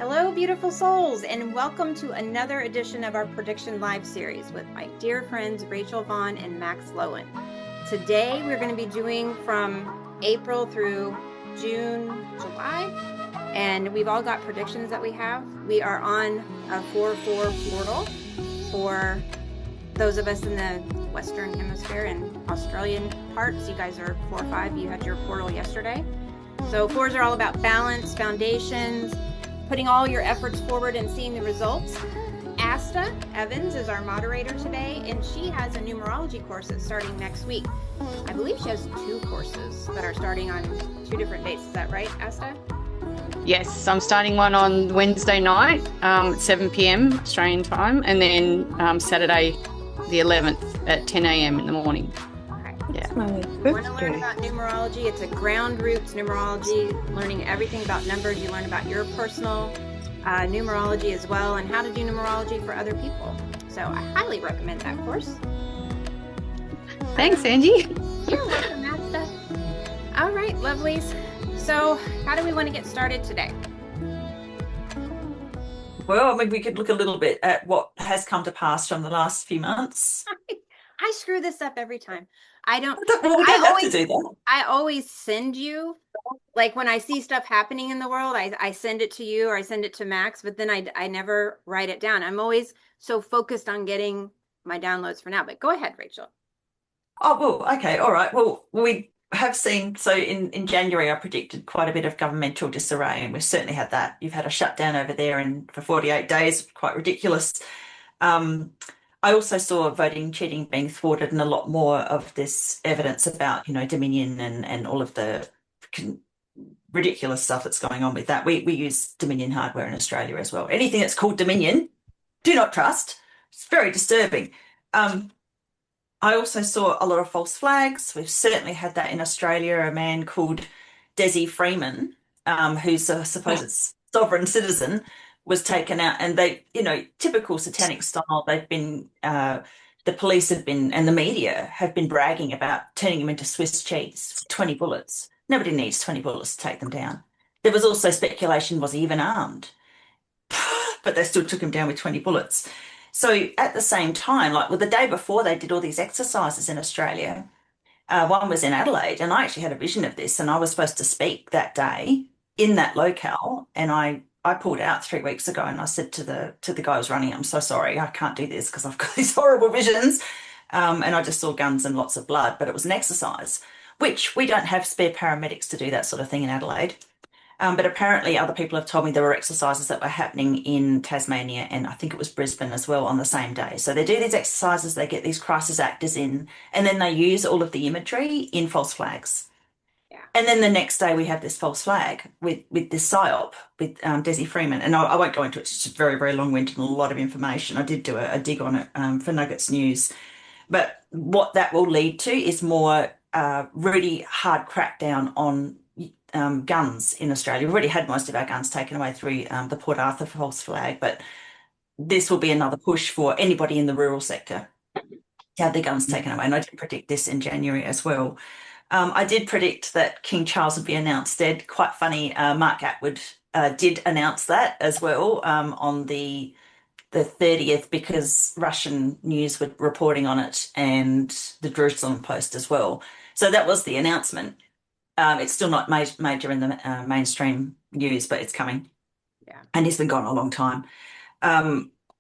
Hello, beautiful souls, and welcome to another edition of our Prediction Live series with my dear friends Rachel Vaughan and Max Lowen. Today, we're going to be doing from April through June, July, and we've all got predictions that we have. We are on a 4-4 portal for those of us in the Western Hemisphere and Australian parts. You guys are 4-5. You had your portal yesterday. So 4s are all about balance, foundations, putting all your efforts forward and seeing the results. Asta Evans is our moderator today, and she has a numerology course that's starting next week. I believe she has 2 courses that are starting on 2 different dates. Is that right, Asta? Yes, I'm starting one on Wednesday night at 7 p.m. Australian time, and then Saturday the 11th at 10 a.m. in the morning. Yeah. You want to learn about numerology? It's a ground roots numerology, learning everything about numbers. You learn about your personal numerology as well, and how to do numerology for other people. So I highly recommend that course. Thanks, Angie. You're welcome, Asta. All right, lovelies. So how do we want to get started today? Well, I mean, we could look a little bit at what has come to pass from the last few months. I screw this up every time. I don't. Well, we don't have to do that. I always send you, like when I see stuff happening in the world, I send it to you or I send it to Max, but then I never write it down. I'm always so focused on getting my downloads for now. But go ahead, Rachel. Oh, well, okay, all right. Well, we have seen, so in January, I predicted quite a bit of governmental disarray, and we've certainly had that. You've had a shutdown over there and for 48 days, quite ridiculous. I also saw voting cheating being thwarted and a lot more of this evidence about, Dominion and all of the ridiculous stuff that's going on with that. We use Dominion hardware in Australia as well. Anything that's called Dominion, do not trust. It's very disturbing. I also saw a lot of false flags. We've certainly had that in Australia. A man called Desi Freeman, who's a supposed sovereign citizen, was taken out, and they, typical satanic style, they've been, the police have been, and the media have been bragging about turning him into Swiss cheese, 20 bullets. Nobody needs 20 bullets to take them down. There was also speculation, was he even armed? But they still took him down with 20 bullets. So at the same time, the day before they did all these exercises in Australia, one was in Adelaide, and I actually had a vision of this, and I was supposed to speak that day in that locale, and I pulled out 3 weeks ago, and I said to the guy who was running, I'm so sorry, I can't do this because I've got these horrible visions. And I just saw guns and lots of blood, but it was an exercise, which we don't have spare paramedics to do that sort of thing in Adelaide. But apparently other people have told me there were exercises that were happening in Tasmania, and I think it was Brisbane as well, on the same day. So they do these exercises, they get these crisis actors in, and then they use all of the imagery in false flags. And then the next day we have this false flag with this PSYOP with Desi Freeman. And I won't go into it. It's just very, very long-winded and a lot of information. I did do a dig on it for Nuggets News. But what that will lead to is more really hard crackdown on guns in Australia. We've already had most of our guns taken away through the Port Arthur false flag. But this will be another push for anybody in the rural sector to have their guns taken away. And I did predict this in January as well. I did predict that King Charles would be announced dead. Quite funny. Mark Atwood did announce that as well on the 30th, because Russian news were reporting on it, and the Jerusalem Post as well. So that was the announcement. It's still not major in the mainstream news, but it's coming. Yeah. And he's been gone a long time.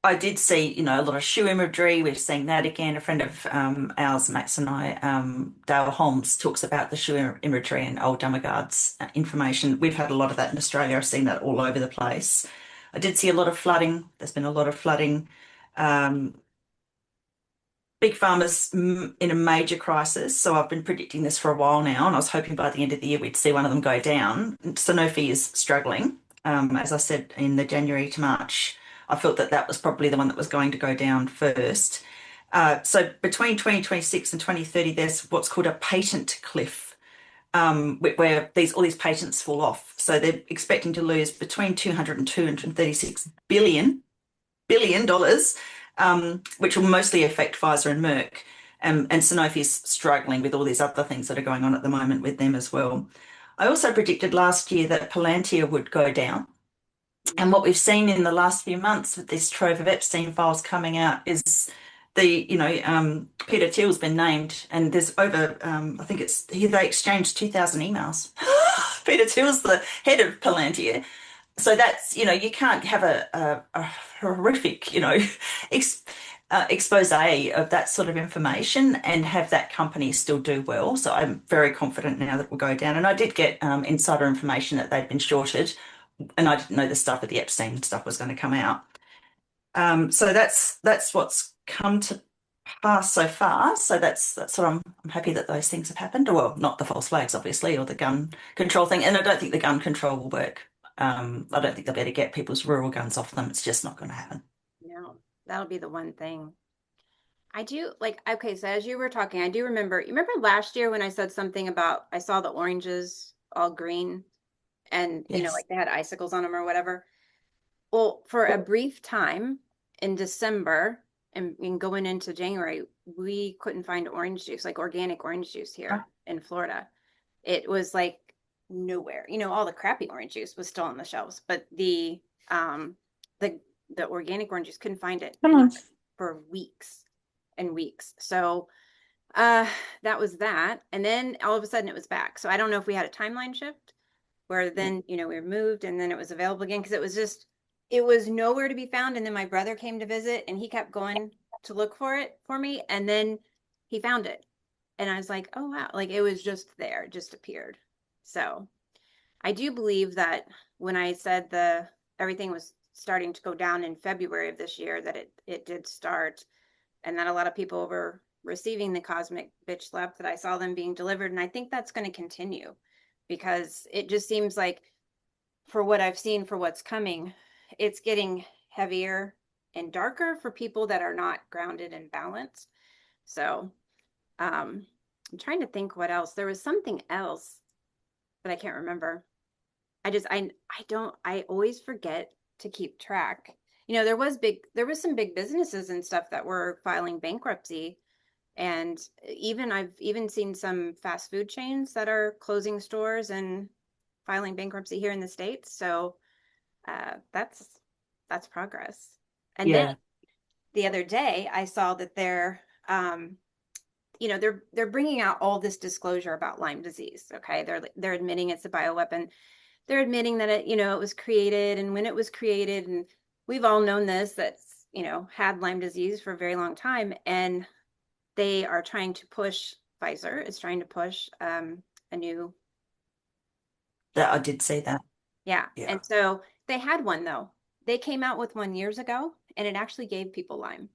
I did see, a lot of shoe imagery. We've seen that again. A friend of ours, Max and I, Dale Holmes, talks about the shoe imagery and old Dummerguard's information. We've had a lot of that in Australia. I've seen that all over the place. I did see a lot of flooding. There's been a lot of flooding. Big farmers in a major crisis. So I've been predicting this for a while now, and I was hoping by the end of the year we'd see one of them go down. Sanofi is struggling. As I said, in the January to March, I felt that was probably the one that was going to go down first. So between 2026 and 2030, there's what's called a patent cliff, where all these patents fall off. So they're expecting to lose between $200 and $236 billion, which will mostly affect Pfizer and Merck. And Sanofi is struggling with all these other things that are going on at the moment with them as well. I also predicted last year that Palantir would go down. And what we've seen in the last few months with this trove of Epstein files coming out is Peter Thiel's been named, and there's over, I think they exchanged 2,000 emails. Peter Thiel's the head of Palantir. So that's, you can't have a horrific, expose of that sort of information and have that company still do well. So I'm very confident now that it will go down. And I did get insider information that they'd been shorted, and I didn't know the stuff with the Epstein stuff was going to come out. So that's what's come to pass so far. So that's what I'm happy that those things have happened. Well, not the false flags, obviously, or the gun control thing. And I don't think the gun control will work. I don't think they'll be able to get people's rural guns off them. It's just not going to happen. No, that'll be the one thing. I do okay, so as you were talking, I do remember, you remember last year when I said something about, I saw the oranges all green and, Yes. like they had icicles on them or whatever. Well, for a brief time in December and going into January, we couldn't find orange juice, like organic orange juice here in Florida. It was like nowhere. All the crappy orange juice was still on the shelves, but the organic orange juice couldn't find it Come on. for weeks and weeks. So that was that. And then all of a sudden it was back. So I don't know if we had a timeline shift where then, we were moved and then it was available again, because it was nowhere to be found. And then my brother came to visit and he kept going to look for it for me. And then he found it. And I was like, oh, wow. Like it was just there, just appeared. So I do believe that when I said everything was starting to go down in February of this year, that it did start, and that a lot of people were receiving the cosmic bitch slap, that I saw them being delivered. And I think that's going to continue, because it just seems like, for what I've seen, for what's coming, it's getting heavier and darker for people that are not grounded and balanced. So I'm trying to think what else. There was something else, but I can't remember. I always forget to keep track. There was some big businesses and stuff that were filing bankruptcy. And I've even seen some fast food chains that are closing stores and filing bankruptcy here in the States. So that's progress. And then the other day I saw that they're bringing out all this disclosure about Lyme disease. Okay. They're admitting it's a bioweapon. They're admitting that it was created and when it was created. And we've all known this, that's, had Lyme disease for a very long time. And they are trying to push, Pfizer is trying to push a new. That I did see that. Yeah. And so they had one, though. They came out with one years ago and it actually gave people Lyme.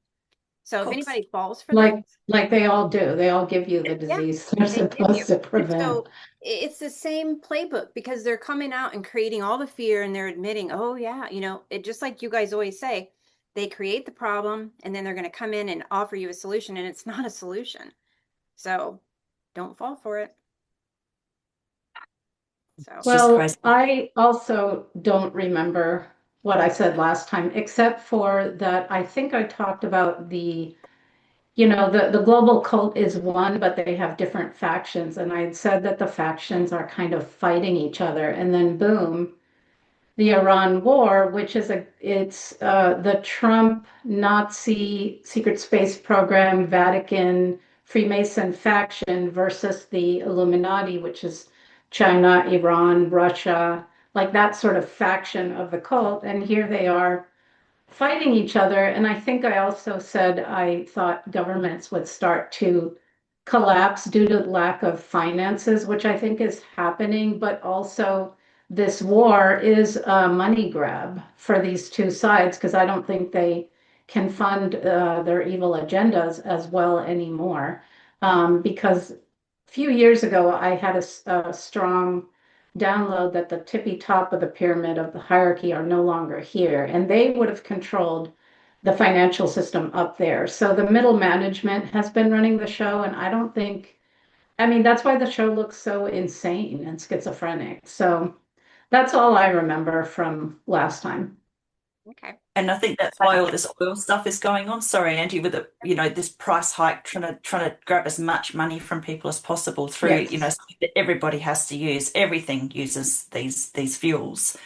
So if anybody falls for that, like they all do, they all give you the disease they're supposed to prevent. So it's the same playbook, because they're coming out and creating all the fear, and they're admitting, oh yeah, it, just like you guys always say, they create the problem and then they're going to come in and offer you a solution, and it's not a solution. So don't fall for it. So well, I also don't remember what I said last time, except for that I think I talked about the global cult is one, but they have different factions. And I had said that the factions are kind of fighting each other. And then boom, the Iran war, which is the Trump Nazi secret space program, Vatican, Freemason faction versus the Illuminati, which is China, Iran, Russia, like that sort of faction of the cult. And here they are fighting each other. And I think I also said I thought governments would start to collapse due to lack of finances, which I think is happening, but also this war is a money grab for these two sides, because I don't think they can fund their evil agendas as well anymore. Because a few years ago, I had a strong download that the tippy top of the pyramid of the hierarchy are no longer here, and they would have controlled the financial system up there. So the middle management has been running the show, and that's why the show looks so insane and schizophrenic. So that's all I remember from last time. Okay. And I think that's why all this oil stuff is going on. Sorry, Angie, with this price hike, trying to grab as much money from people as possible through, Yes. Something that everybody has to use. Everything uses these fuels.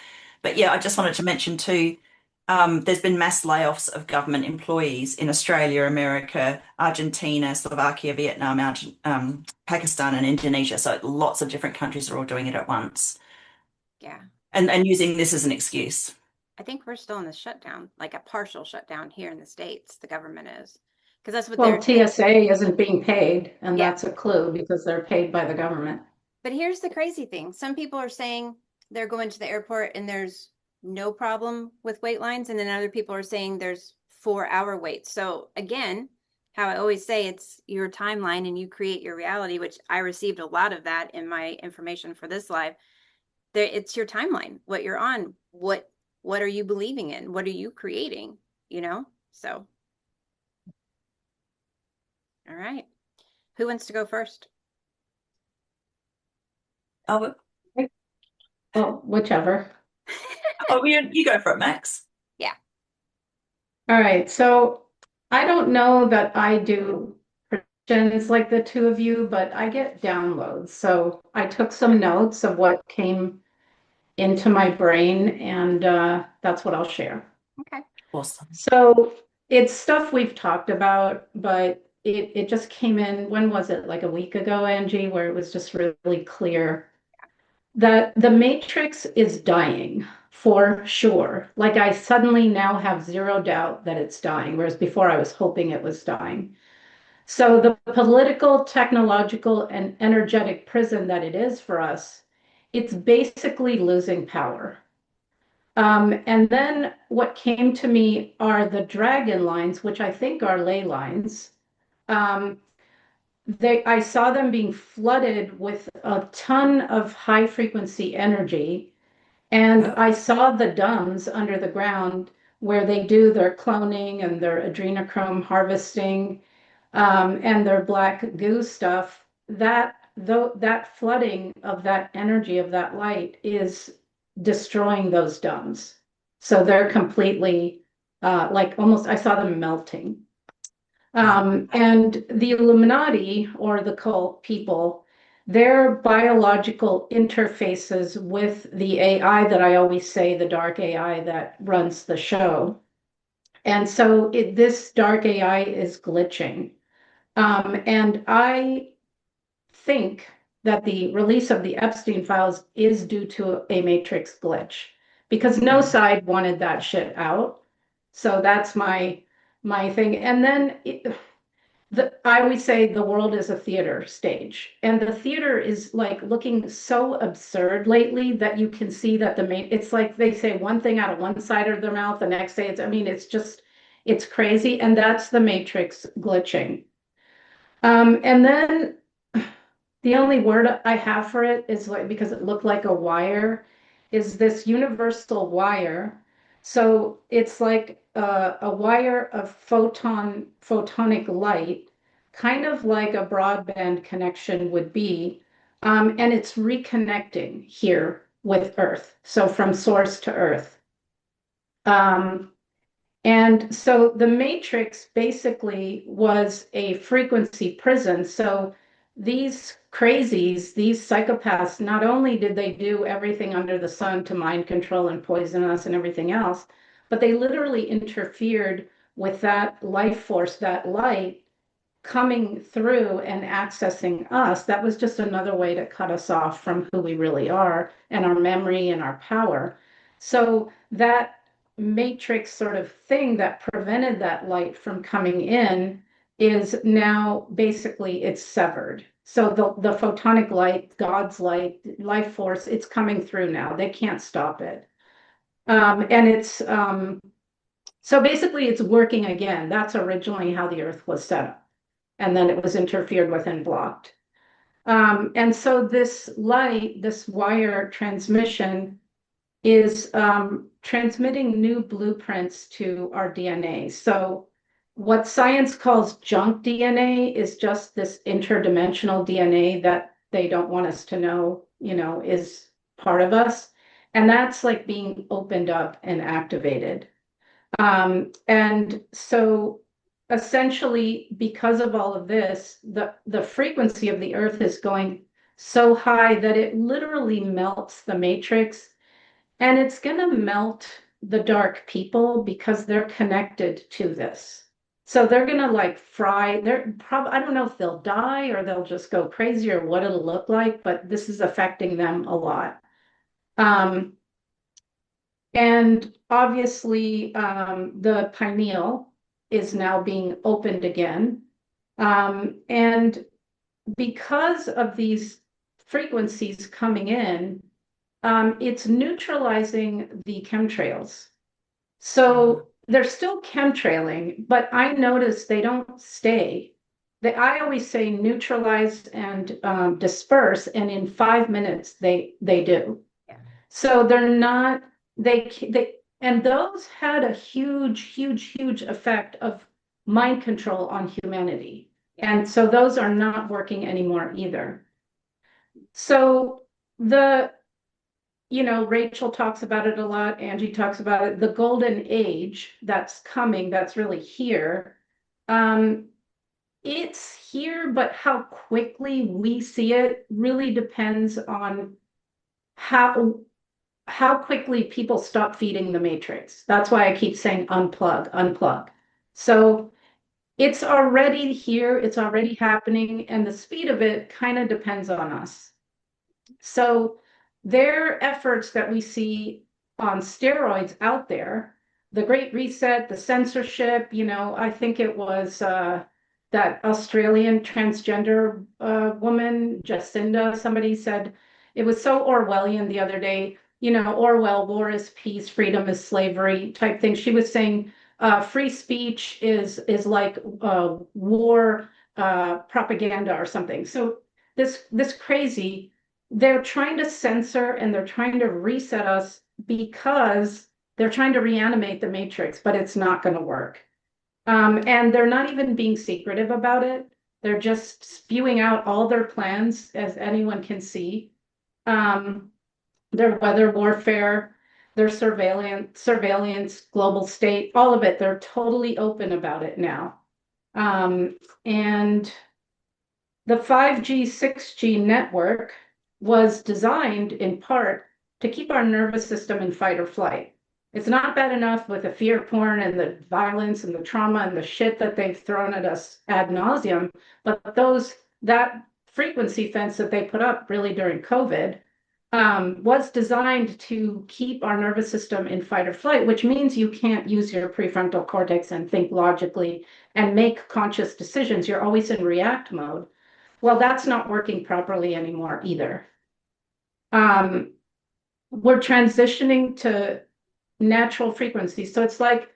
But yeah, I just wanted to mention too, there's been mass layoffs of government employees in Australia, America, Argentina, Slovakia, Vietnam, Pakistan, and Indonesia. So lots of different countries are all doing it at once. Yeah. And using this as an excuse. I think we're still in the shutdown, like a partial shutdown here in the States. The government is, because that's what Well, they're. TSA isn't being paid, and Yeah. that's a clue because they're paid by the government. But here's the crazy thing. Some people are saying they're going to the airport and there's no problem with wait lines. And then other people are saying there's 4-hour waits. So again, how I always say, it's your timeline and you create your reality, which I received a lot of that in my information for this live. It's your timeline, what you're on, what are you believing in? What are you creating? So. All right. Who wants to go first? Oh, Well, whichever. you go for it, Max. Yeah. All right. So I don't know that I do predictions like the two of you, but I get downloads. So I took some notes of what came into my brain, and that's what I'll share. Okay. Awesome. So it's stuff we've talked about, but it just came in. When was it? Like a week ago, Angie, where it was just really clear that the Matrix is dying for sure. Like I suddenly now have zero doubt that it's dying, whereas before I was hoping it was dying. So the political, technological, and energetic prison that it is for us, it's basically losing power. And then what came to me are the dragon lines, which I think are ley lines. I saw them being flooded with a ton of high frequency energy. And I saw the dumbs under the ground where they do their cloning and their adrenochrome harvesting, and their black goo stuff. That flooding of that energy of that light is destroying those dumbs. So they're completely like almost, I saw them melting. And the Illuminati or the cult people, their biological interfaces with the AI that I always say, the dark AI that runs the show. And so this dark AI is glitching. And I think that the release of the Epstein files is due to a matrix glitch because no side wanted that shit out. So that's my thing. And then I always say the world is a theater stage, and the theater is like looking so absurd lately that you can see that it's like they say one thing out of one side of their mouth, the next day it's crazy, and that's the matrix glitching. And then the only word I have for it is like, because it looked like a wire, is this universal wire. So it's like a wire of photonic light, kind of like a broadband connection would be. And it's reconnecting here with Earth. So from source to Earth. And so the matrix basically was a frequency prison. So these crazies, these psychopaths, not only did they do everything under the sun to mind control and poison us and everything else, but they literally interfered with that life force, that light coming through and accessing us. That was just another way to cut us off from who we really are and our memory and our power. So that matrix sort of thing that prevented that light from coming in is now basically it's severed. So the photonic light, God's light, life force, it's coming through now. They can't stop it. And it's so basically it's working again. That's originally how the earth was set up. And then it was interfered with and blocked. And so this light, this wire transmission is transmitting new blueprints to our DNA. So what science calls junk DNA is just this interdimensional DNA that they don't want us to know, is part of us. And that's like being opened up and activated. And so essentially, because of all of this, the frequency of the earth is going so high that it literally melts the matrix. And it's going to melt the dark people because they're connected to this. So they're going to like fry. They're probably, I don't know if they'll die or they'll just go crazy or what it'll look like, but this is affecting them a lot. And obviously, the pineal is now being opened again. And because of these frequencies coming in, it's neutralizing the chemtrails. So they're still chemtrailing, but I notice they don't stay. I always say neutralize and disperse, and in 5 minutes they do. Yeah. So they're not and those had a huge effect of mind control on humanity. Yeah. And so those are not working anymore either. So Rachel talks about it a lot. Angie talks about it. The golden age that's coming, that's really here. It's here, but how quickly we see it really depends on how quickly people stop feeding the matrix. That's why I keep saying unplug. So it's already here, it's already happening, and the speed of it kind of depends on us. So their efforts that we see on steroids out there, the Great Reset, the censorship, I think it was that Australian transgender woman, Jacinda, somebody said, it was so Orwellian the other day, Orwell, war is peace, freedom is slavery type thing. She was saying free speech is like war propaganda or something. So this crazy, they're trying to censor and they're trying to reset us because they're trying to reanimate the matrix, but it's not going to work. And they're not even being secretive about it. They're just spewing out all their plans, as anyone can see. Their weather warfare, their surveillance, global state, all of it. They're totally open about it now. And the 5G, 6G network was designed in part to keep our nervous system in fight or flight. It's not bad enough with the fear porn and the violence and the trauma and the shit that they've thrown at us ad nauseum, but that frequency fence that they put up really during COVID was designed to keep our nervous system in fight or flight, which means you can't use your prefrontal cortex and think logically and make conscious decisions. You're always in react mode. Well, that's not working properly anymore either. We're transitioning to natural frequencies. So it's like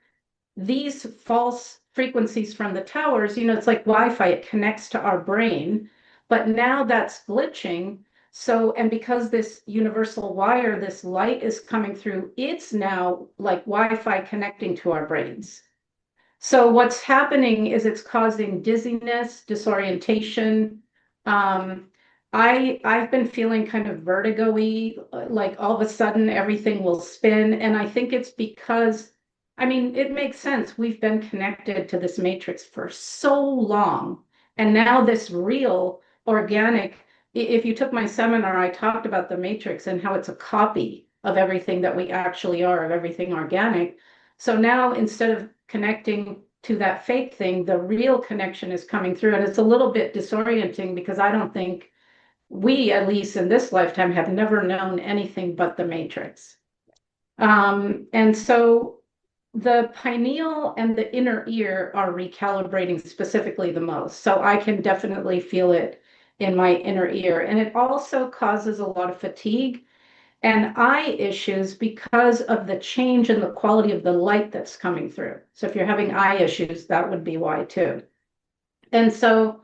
these false frequencies from the towers, it's like Wi-Fi, it connects to our brain, but now that's glitching. So, and because this universal wire, this light is coming through, it's now like Wi-Fi connecting to our brains. So what's happening is it's causing dizziness, disorientation. I've been feeling kind of vertigo-y, like all of a sudden everything will spin. And I think it's because, it makes sense. We've been connected to this matrix for so long. And now this real organic, if you took my seminar, I talked about the matrix and how it's a copy of everything that we actually are, of everything organic. So now instead of connecting to that fake thing, the real connection is coming through. And it's a little bit disorienting because I don't think we, at least in this lifetime, have never known anything but the matrix. And so the pineal and the inner ear are recalibrating specifically the most. So I can definitely feel it in my inner ear. And it also causes a lot of fatigue and eye issues because of the change in the quality of the light that's coming through. So if you're having eye issues, that would be why too. And so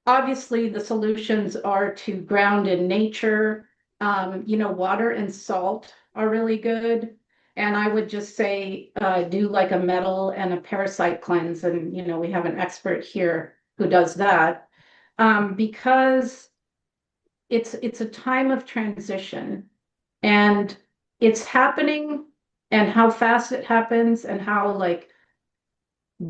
obviously the solutions are to ground in nature. Water and salt are really good. And I would just say, do like a metal and a parasite cleanse. And, we have an expert here who does that. Because it's a time of transition and it's happening, and how fast it happens and how like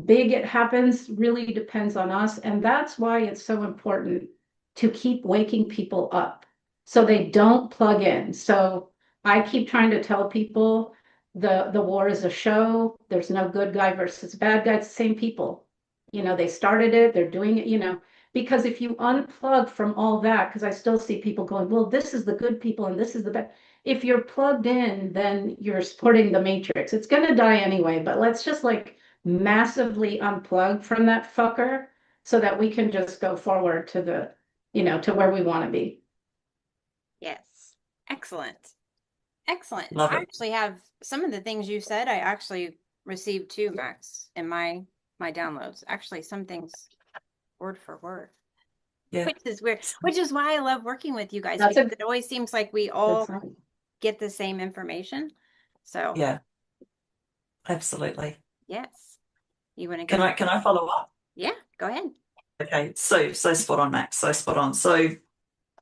big it happens really depends on us. And that's why it's so important to keep waking people up so they don't plug in. So I keep trying to tell people the war is a show. There's no good guy versus bad guy. It's the same people. They started it, they're doing it, because if you unplug from all that, because I still see people going, well, this is the good people and this is the bad. If you're plugged in, then you're supporting the matrix. It's gonna die anyway, but let's just like massively unplug from that fucker so that we can just go forward to to where we want to be. Yes. Excellent. Excellent. Love I it. actually have some of the things you said, I actually received too, Max, in my downloads. Actually, some things word for word. Yeah. Which is weird. Which is why I love working with you guys, That's because it always seems like we all That's right. get the same information. So Yeah, absolutely. yes. You want to Can go? I follow up? Yeah, go ahead. Okay, so spot on, Max. So spot on. So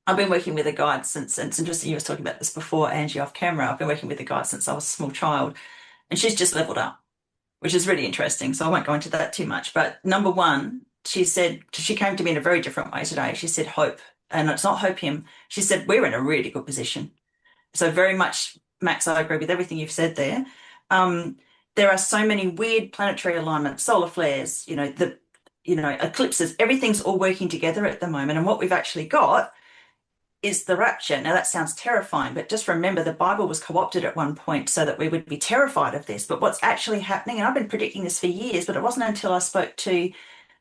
I've been working with a guide since, and it's interesting, you were talking about this before, Angie, off camera. I've been working with a guide since I was a small child, and she's just leveled up, which is really interesting. So I won't go into that too much. But number one, she said, she came to me in a very different way today. She said, hope. And it's not hopium. She said, we're in a really good position. So very much, Max, I agree with everything you've said there. There are so many weird planetary alignments, solar flares, eclipses, everything's all working together at the moment. And what we've actually got is the rapture. Now that sounds terrifying, but just remember the Bible was co-opted at one point so that we would be terrified of this. But what's actually happening, and I've been predicting this for years, but it wasn't until I spoke to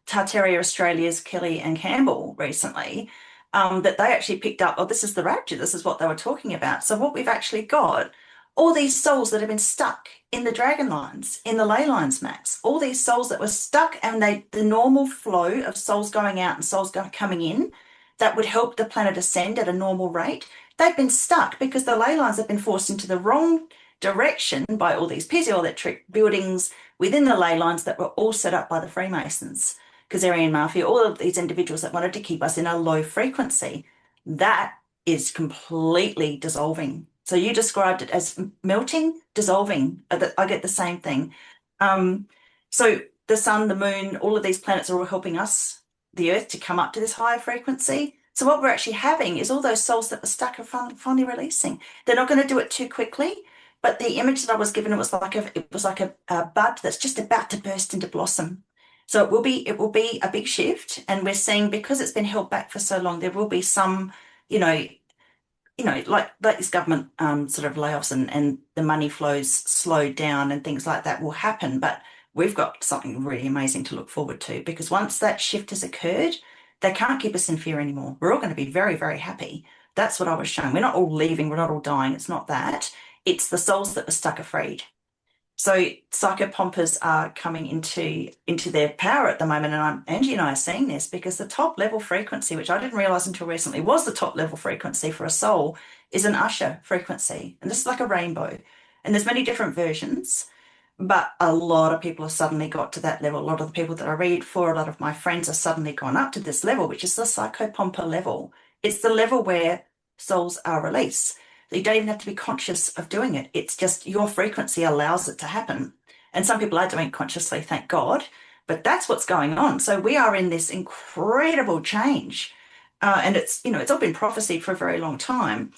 Tartaria Australia's Kelly and Campbell recently that they actually picked up, oh, this is the rapture. This is what they were talking about. So what we've actually got, all these souls that have been stuck in the dragon lines, in the ley lines, Max, all these souls that were stuck, and the normal flow of souls going out and souls coming in, that would help the planet ascend at a normal rate, they've been stuck because the ley lines have been forced into the wrong direction by all these piezoelectric buildings within the ley lines that were all set up by the Freemasons, Kazarian Mafia, all of these individuals that wanted to keep us in a low frequency. That is completely dissolving. So you described it as melting, dissolving. I get the same thing. So the sun, the moon, all of these planets are all helping us, the earth, to come up to this higher frequency. So what we're actually having is all those souls that were stuck are finally releasing. They're not going to do it too quickly, but the image that I was given, it was like a bud that's just about to burst into blossom. So it will be a big shift, and we're seeing, because it's been held back for so long, there will be some, like this government sort of layoffs and the money flows slow down and things like that will happen. But we've got something really amazing to look forward to, because once that shift has occurred, they can't keep us in fear anymore. We're all going to be very, very happy. That's what I was shown. We're not all leaving. We're not all dying. It's not that. It's the souls that were stuck afraid. So psychopompers are coming into their power at the moment, and Angie and I are seeing this because the top level frequency, which I didn't realize until recently was the top level frequency for a soul, is an usher frequency, and this is like a rainbow, and there's many different versions, but a lot of people have suddenly got to that level. A lot of the people that I read for, a lot of my friends have suddenly gone up to this level, which is the psychopomper level. It's the level where souls are released. You don't even have to be conscious of doing it. It's just your frequency allows it to happen. And some people are doing it consciously, thank God, but that's what's going on. So we are in this incredible change. And it's all been prophesied for a very long time.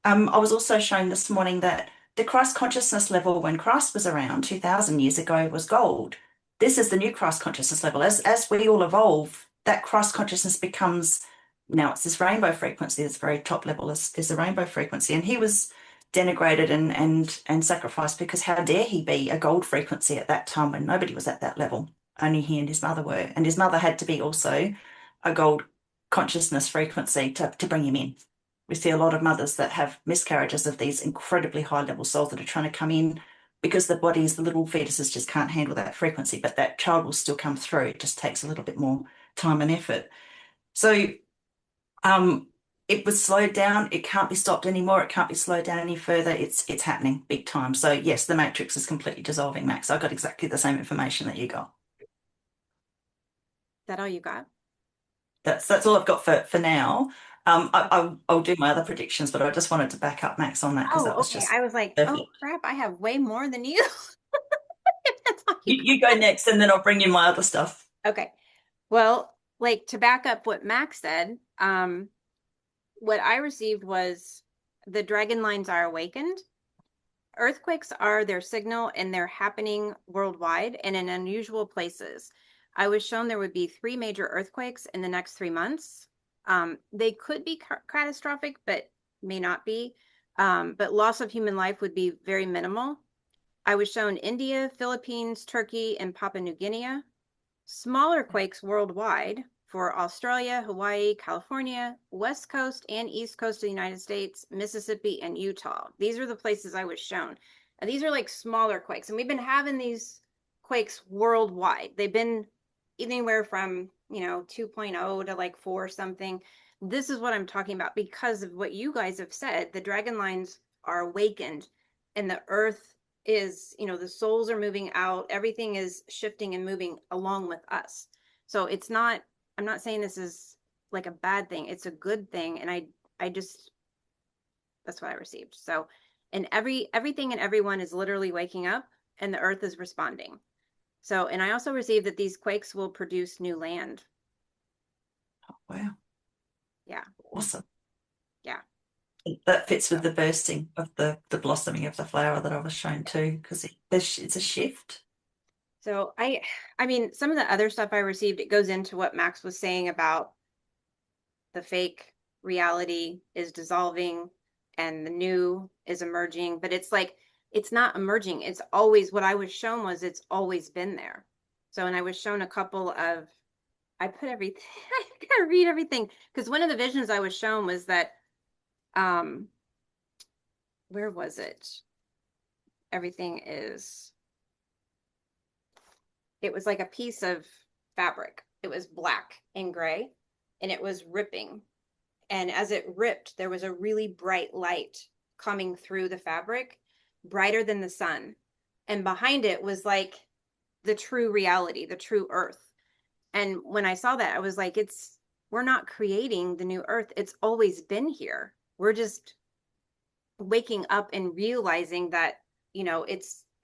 I was also shown this morning that the Christ consciousness level when Christ was around 2000 years ago was gold. This is the new Christ consciousness level. As we all evolve, that Christ consciousness becomes, now it's this rainbow frequency. This very top level is the rainbow frequency. And he was denigrated and sacrificed because how dare he be a gold frequency at that time when nobody was at that level? Only he and his mother were. And his mother had to be also a gold consciousness frequency to bring him in. We see a lot of mothers that have miscarriages of these incredibly high level souls that are trying to come in because the bodies, the little fetuses just can't handle that frequency, but that child will still come through. It just takes a little bit more time and effort. So it was slowed down. It can't be stopped anymore. It can't be slowed down any further. It's happening big time. So yes, the matrix is completely dissolving, Max. I got exactly the same information that you got. Is that all you got? That's all I've got for now. I'll do my other predictions, but I just wanted to back up Max on that because that was Okay. just I was like, perfect. oh crap, I have way more than you. That's all You go next, and then I'll bring you my other stuff. Okay. Well, like to back up what Max said, what I received was the dragon lines are awakened. Earthquakes are their signal, and they're happening worldwide and in unusual places. I was shown there would be 3 major earthquakes in the next 3 months. They could be catastrophic, but may not be. But loss of human life would be very minimal. I was shown India, Philippines, Turkey, and Papua New Guinea. Smaller quakes worldwide for Australia, Hawaii, California, West Coast and East Coast of the United States, Mississippi, and Utah. These are the places I was shown. And these are like smaller quakes. And we've been having these quakes worldwide. They've been anywhere from, 2.0 to like 4 something. This is what I'm talking about because of what you guys have said. The dragon lines are awakened and the earth is, the souls are moving out. Everything is shifting and moving along with us. So I'm not saying this is like a bad thing. It's a good thing. And I just, that's what I received. So, and everything and everyone is literally waking up and the earth is responding. So, and I also received that these quakes will produce new land. Oh, wow. Yeah. Awesome. Yeah. That fits with the bursting of the blossoming of the flower that I was shown too, because it's a shift. So I mean, some of the other stuff I received, it goes into what Max was saying about the fake reality is dissolving and the new is emerging, but it's like, it's not emerging. It's always, what I was shown was it's always been there. So, and I was shown a couple of, I put everything, I gotta read everything. Because one of the visions I was shown was that, where was it? Everything is, it was like a piece of fabric. It was black and gray and it was ripping. And as it ripped, there was a really bright light coming through the fabric, brighter than the sun. And behind it was like the true reality, the true earth. And when I saw that, I was like, we're not creating the new earth. It's always been here. We're just waking up and realizing that,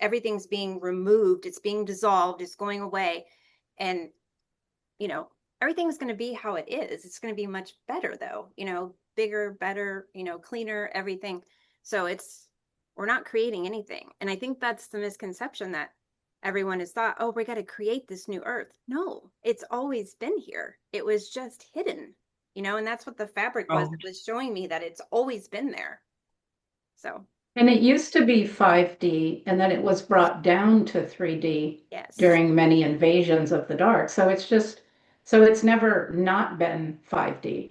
everything's being removed. It's being dissolved. It's going away. And, everything's going to be how it is. It's going to be much better though, bigger, better, cleaner, everything. So we're not creating anything. And I think that's the misconception that everyone has thought, oh, we got to create this new earth. No, it's always been here. It was just hidden, and that's what the fabric was. It was showing me that it's always been there. So. And it used to be 5D, and then it was brought down to 3D during many invasions of the dark. So it's never not been 5D.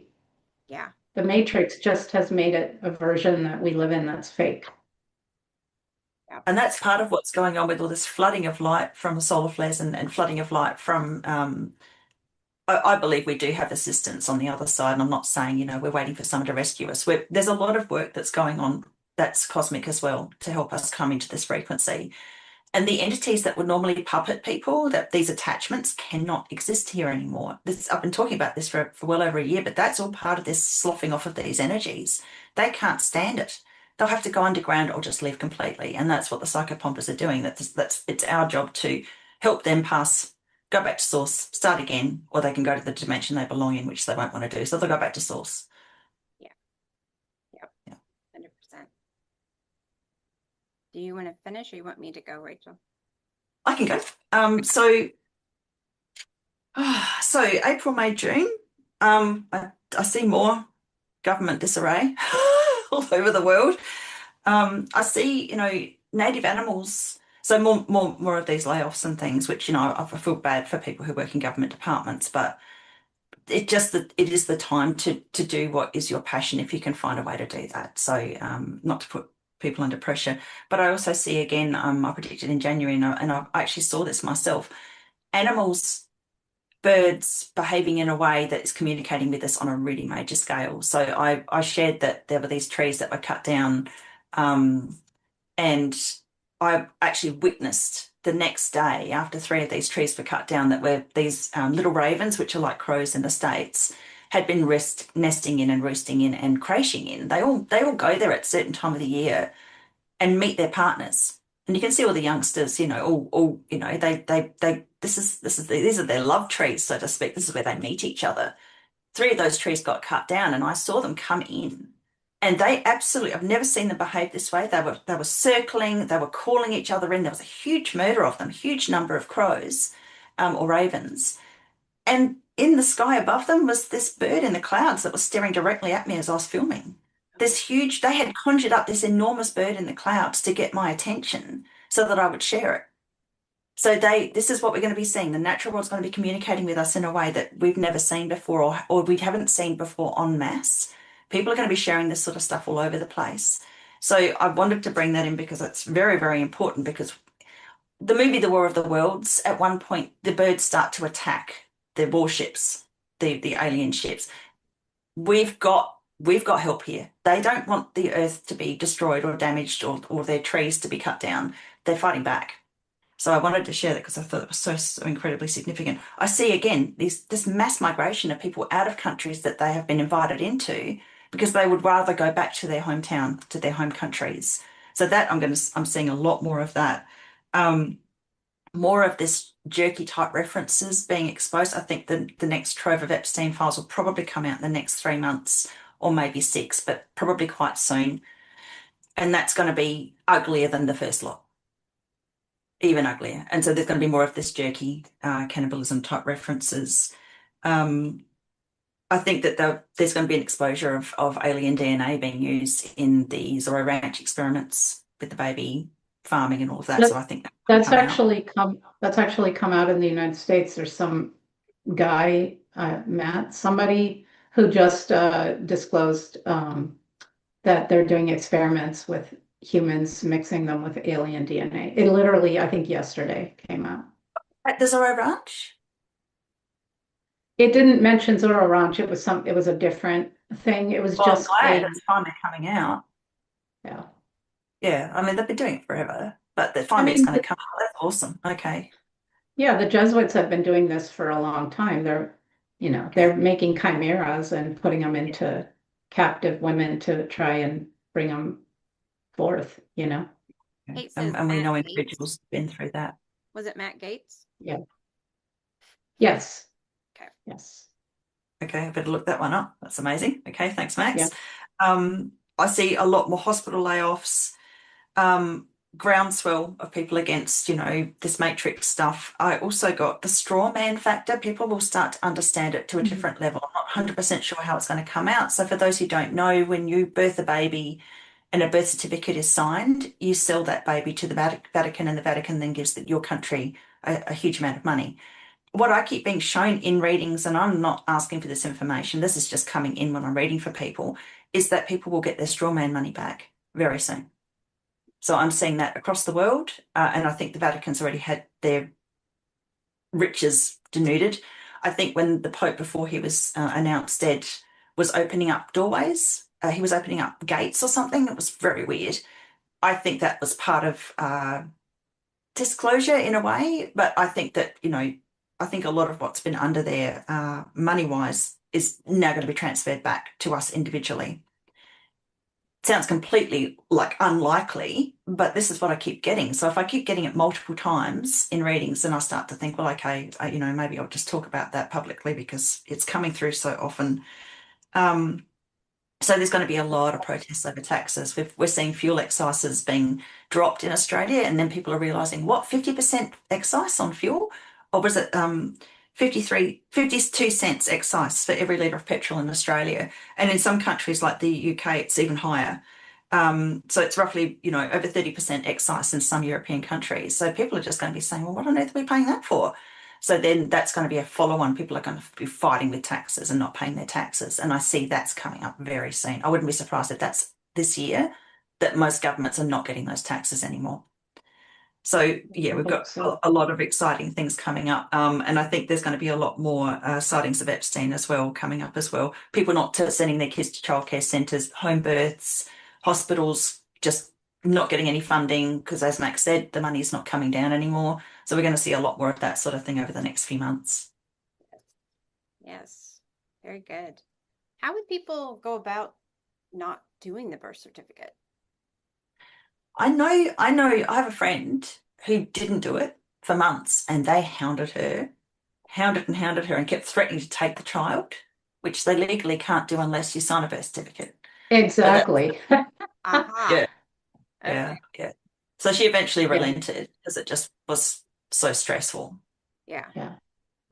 Yeah. The Matrix just has made it a version that we live in that's fake. Yeah. And that's part of what's going on with all this flooding of light from solar flares and flooding of light from, I believe we do have assistance on the other side. And I'm not saying, we're waiting for someone to rescue us. There's a lot of work that's going on that's cosmic as well to help us come into this frequency. And the entities that would normally puppet people, that these attachments cannot exist here anymore. I've been talking about this for well over a year, but that's all part of this sloughing off of these energies. They can't stand it. They'll have to go underground or just leave completely. And that's what the psychopompers are doing. It's our job to help them go back to source, start again, or they can go to the dimension they belong in, which they won't want to do. So they'll go back to source. Yeah. 100%. Do you want to finish or you want me to go, Rachel? I can go. So April, May, June, I see more government disarray all over the world. I see, native animals. So more of these layoffs and things, which, I feel bad for people who work in government departments, but it is the time to do what is your passion if you can find a way to do that. So not to put people under pressure, but I also see again, I predicted in January, and I actually saw this myself, animals, birds behaving in a way that is communicating with us on a really major scale. So I shared that there were these trees that were cut down, and I actually witnessed the next day after 3 of these trees were cut down that were these little ravens, which are like crows in the States, had been nesting in and roosting in and crashing in. They all go there at a certain time of the year and meet their partners. And you can see all the youngsters, these are their love trees, so to speak. This is where they meet each other. 3 of those trees got cut down and I saw them come in And they absolutely, I've never seen them behave this way. They were circling, they were calling each other in. There was a huge murder of them, huge number of crows, or ravens. And in the sky above them was this bird in the clouds that was staring directly at me as I was filming. They had conjured up this enormous bird in the clouds to get my attention so that I would share it. So this is what we're going to be seeing. The natural world's going to be communicating with us in a way that we've never seen before, or we haven't seen before en masse. People are going to be sharing this sort of stuff all over the place. So I wanted to bring that in because it's very, very important, because the movie The War of the Worlds, at one point, the birds start to attack the warships, the alien ships. We've got help here. They don't want the Earth to be destroyed or damaged, or their trees to be cut down. They're fighting back. So I wanted to share that because I thought it was so incredibly significant. I see again this mass migration of people out of countries that they have been invited into because they would rather go back to their hometown, to their home countries. So that I'm seeing a lot more of that. More of this jerky type references being exposed. I think the next trove of Epstein files will probably come out in the next 3 months or maybe 6, but probably quite soon. And that's going to be uglier than the first lot. Even uglier. And so there's going to be more of this jerky cannibalism type references. I think that there's going to be an exposure of alien DNA being used in the Zorro Ranch experiments with the baby farming and all of that. So I think that's actually come out in the United States. There's some guy, somebody who just disclosed that they're doing experiments with humans, mixing them with alien DNA. It literally, I think yesterday came out. At the Zorro Ranch? It didn't mention Zorro Ranch. It was a different thing. It was just it's finally coming out. Yeah. Yeah, I mean, they've been doing it forever, but finally it's going to come out. That's awesome. Okay. Yeah, the Jesuits have been doing this for a long time. They're making chimeras and putting them into captive women to try and bring them forth, And we know individuals have been through that. Was it Matt Gaetz? Yeah. Yes. Okay. Yes. Okay, I better look that one up. That's amazing. Okay, thanks, Max. Yeah. I see a lot more hospital layoffs, groundswell of people against, this matrix stuff. I also got the straw man factor. People will start to understand it to a different level. I'm not 100% sure how it's going to come out. So for those who don't know, when you birth a baby and a birth certificate is signed, you sell that baby to the Vatican, and the Vatican then gives your country a huge amount of money. What I keep being shown in readings, and I'm not asking for this information, this is just coming in when I'm reading for people, is that people will get their straw man money back very soon. So I'm seeing that across the world, and I think the Vatican's already had their riches denuded. I think when the Pope, before he was announced dead, was opening up doorways, he was opening up gates or something. It was very weird. I think that was part of disclosure in a way, but I think that, I think a lot of what's been under there, money-wise, is now going to be transferred back to us individually. Sounds completely unlikely, but this is what I keep getting. So if I keep getting it multiple times in readings, then I start to think, well, okay, maybe I'll just talk about that publicly because it's coming through so often. So there's going to be a lot of protests over taxes. We're seeing fuel excises being dropped in Australia, and then people are realising, what, 50% excise on fuel? Or was it 52 cents excise for every litre of petrol in Australia? And in some countries like the UK, it's even higher. So it's roughly, over 30% excise in some European countries. So people are just going to be saying, well, what on earth are we paying that for? So then that's going to be a follow-on. People are going to be fighting with taxes and not paying their taxes. And I see that's coming up very soon. I wouldn't be surprised if that's this year, that most governments are not getting those taxes anymore. So, yeah, we've got a lot of exciting things coming up. And I think there's going to be a lot more sightings of Epstein as well coming up as well. People not sending their kids to childcare centres, home births, hospitals just not getting any funding because, as Max said, the money is not coming down anymore. So we're going to see a lot more of that sort of thing over the next few months. Yes, very good. How would people go about not doing the birth certificate? I know, I have a friend who didn't do it for months, and they hounded and kept threatening to take the child, which they legally can't do unless you sign a birth certificate. Exactly. Aha. Yeah, Okay. yeah. So she eventually Yeah. relented because it just was so stressful. Yeah. Yeah.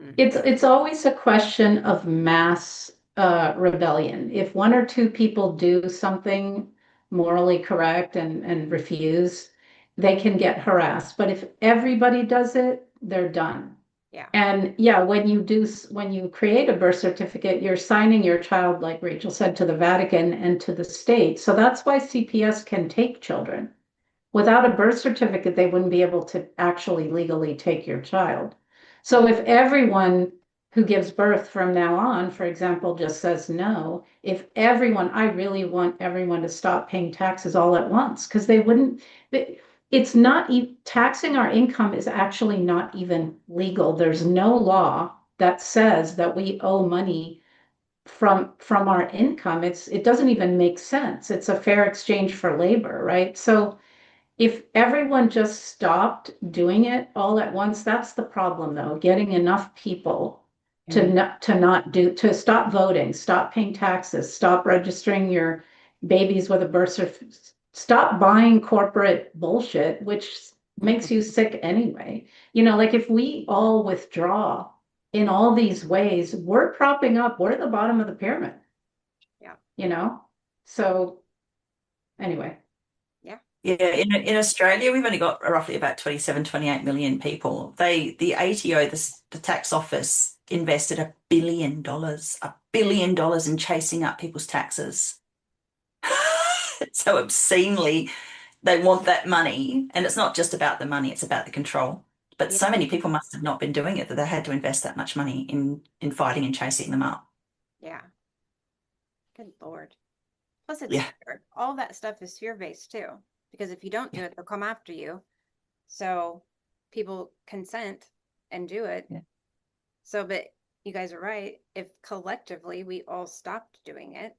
Mhm. It's always a question of mass rebellion. If one or two people do something morally correct and refuse, they can get harassed. But if everybody does it, they're done. Yeah. And yeah, when you create a birth certificate, you're signing your child, like Rachel said, to the Vatican and to the state. So that's why CPS can take children. Without a birth certificate, they wouldn't be able to actually legally take your child. So if everyone who gives birth from now on, for example, just says no, if everyone, I really want everyone to stop paying taxes all at once, because they wouldn't, it's not, taxing our income is actually not even legal. There's no law that says that we owe money from our income. It doesn't even make sense. It's a fair exchange for labor, right? So if everyone just stopped doing it all at once, that's the problem, though, getting enough people to stop voting, stop paying taxes, stop registering your babies with a birth certificate, stop buying corporate bullshit, which makes you sick anyway. Like if we all withdraw in all these ways, we're propping up, we're at the bottom of the pyramid. Yeah. So anyway. Yeah, in Australia, we've only got roughly about 27, 28 million people. The ATO, the tax office, invested $1 billion in chasing up people's taxes. So obscenely, they want that money. And it's not just about the money, it's about the control. But so Yeah. many people must have not been doing it that they had to invest that much money in fighting and chasing them up. Yeah. Good Lord. Plus, it's Yeah. fear. All that stuff is fear-based too. Because if you don't do it, they'll come after you. So people consent and do it. Yeah. So, but you guys are right. If collectively we all stopped doing it,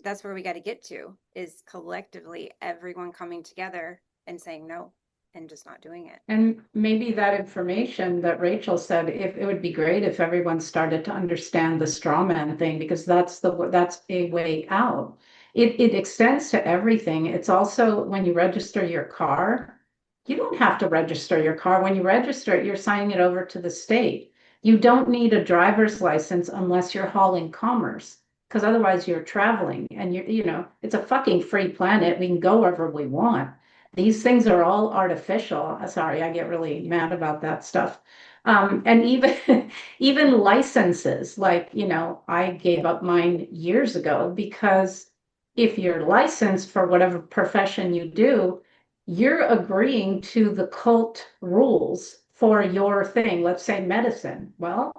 that's where we got to get to, is collectively everyone coming together and saying no and just not doing it. And maybe that information that Rachel said, if it would be great if everyone started to understand the straw man thing, because that's a way out. It extends to everything. It's also when you register your car, you don't have to register your car. When you register it, you're signing it over to the state. You don't need a driver's license unless you're hauling commerce, because otherwise you're traveling and it's a fucking free planet. We can go wherever we want. These things are all artificial. Sorry, I get really mad about that stuff. And even even licenses, like, I gave up mine years ago because if you're licensed for whatever profession you do, you're agreeing to the cult rules for your thing. Let's say medicine. Well,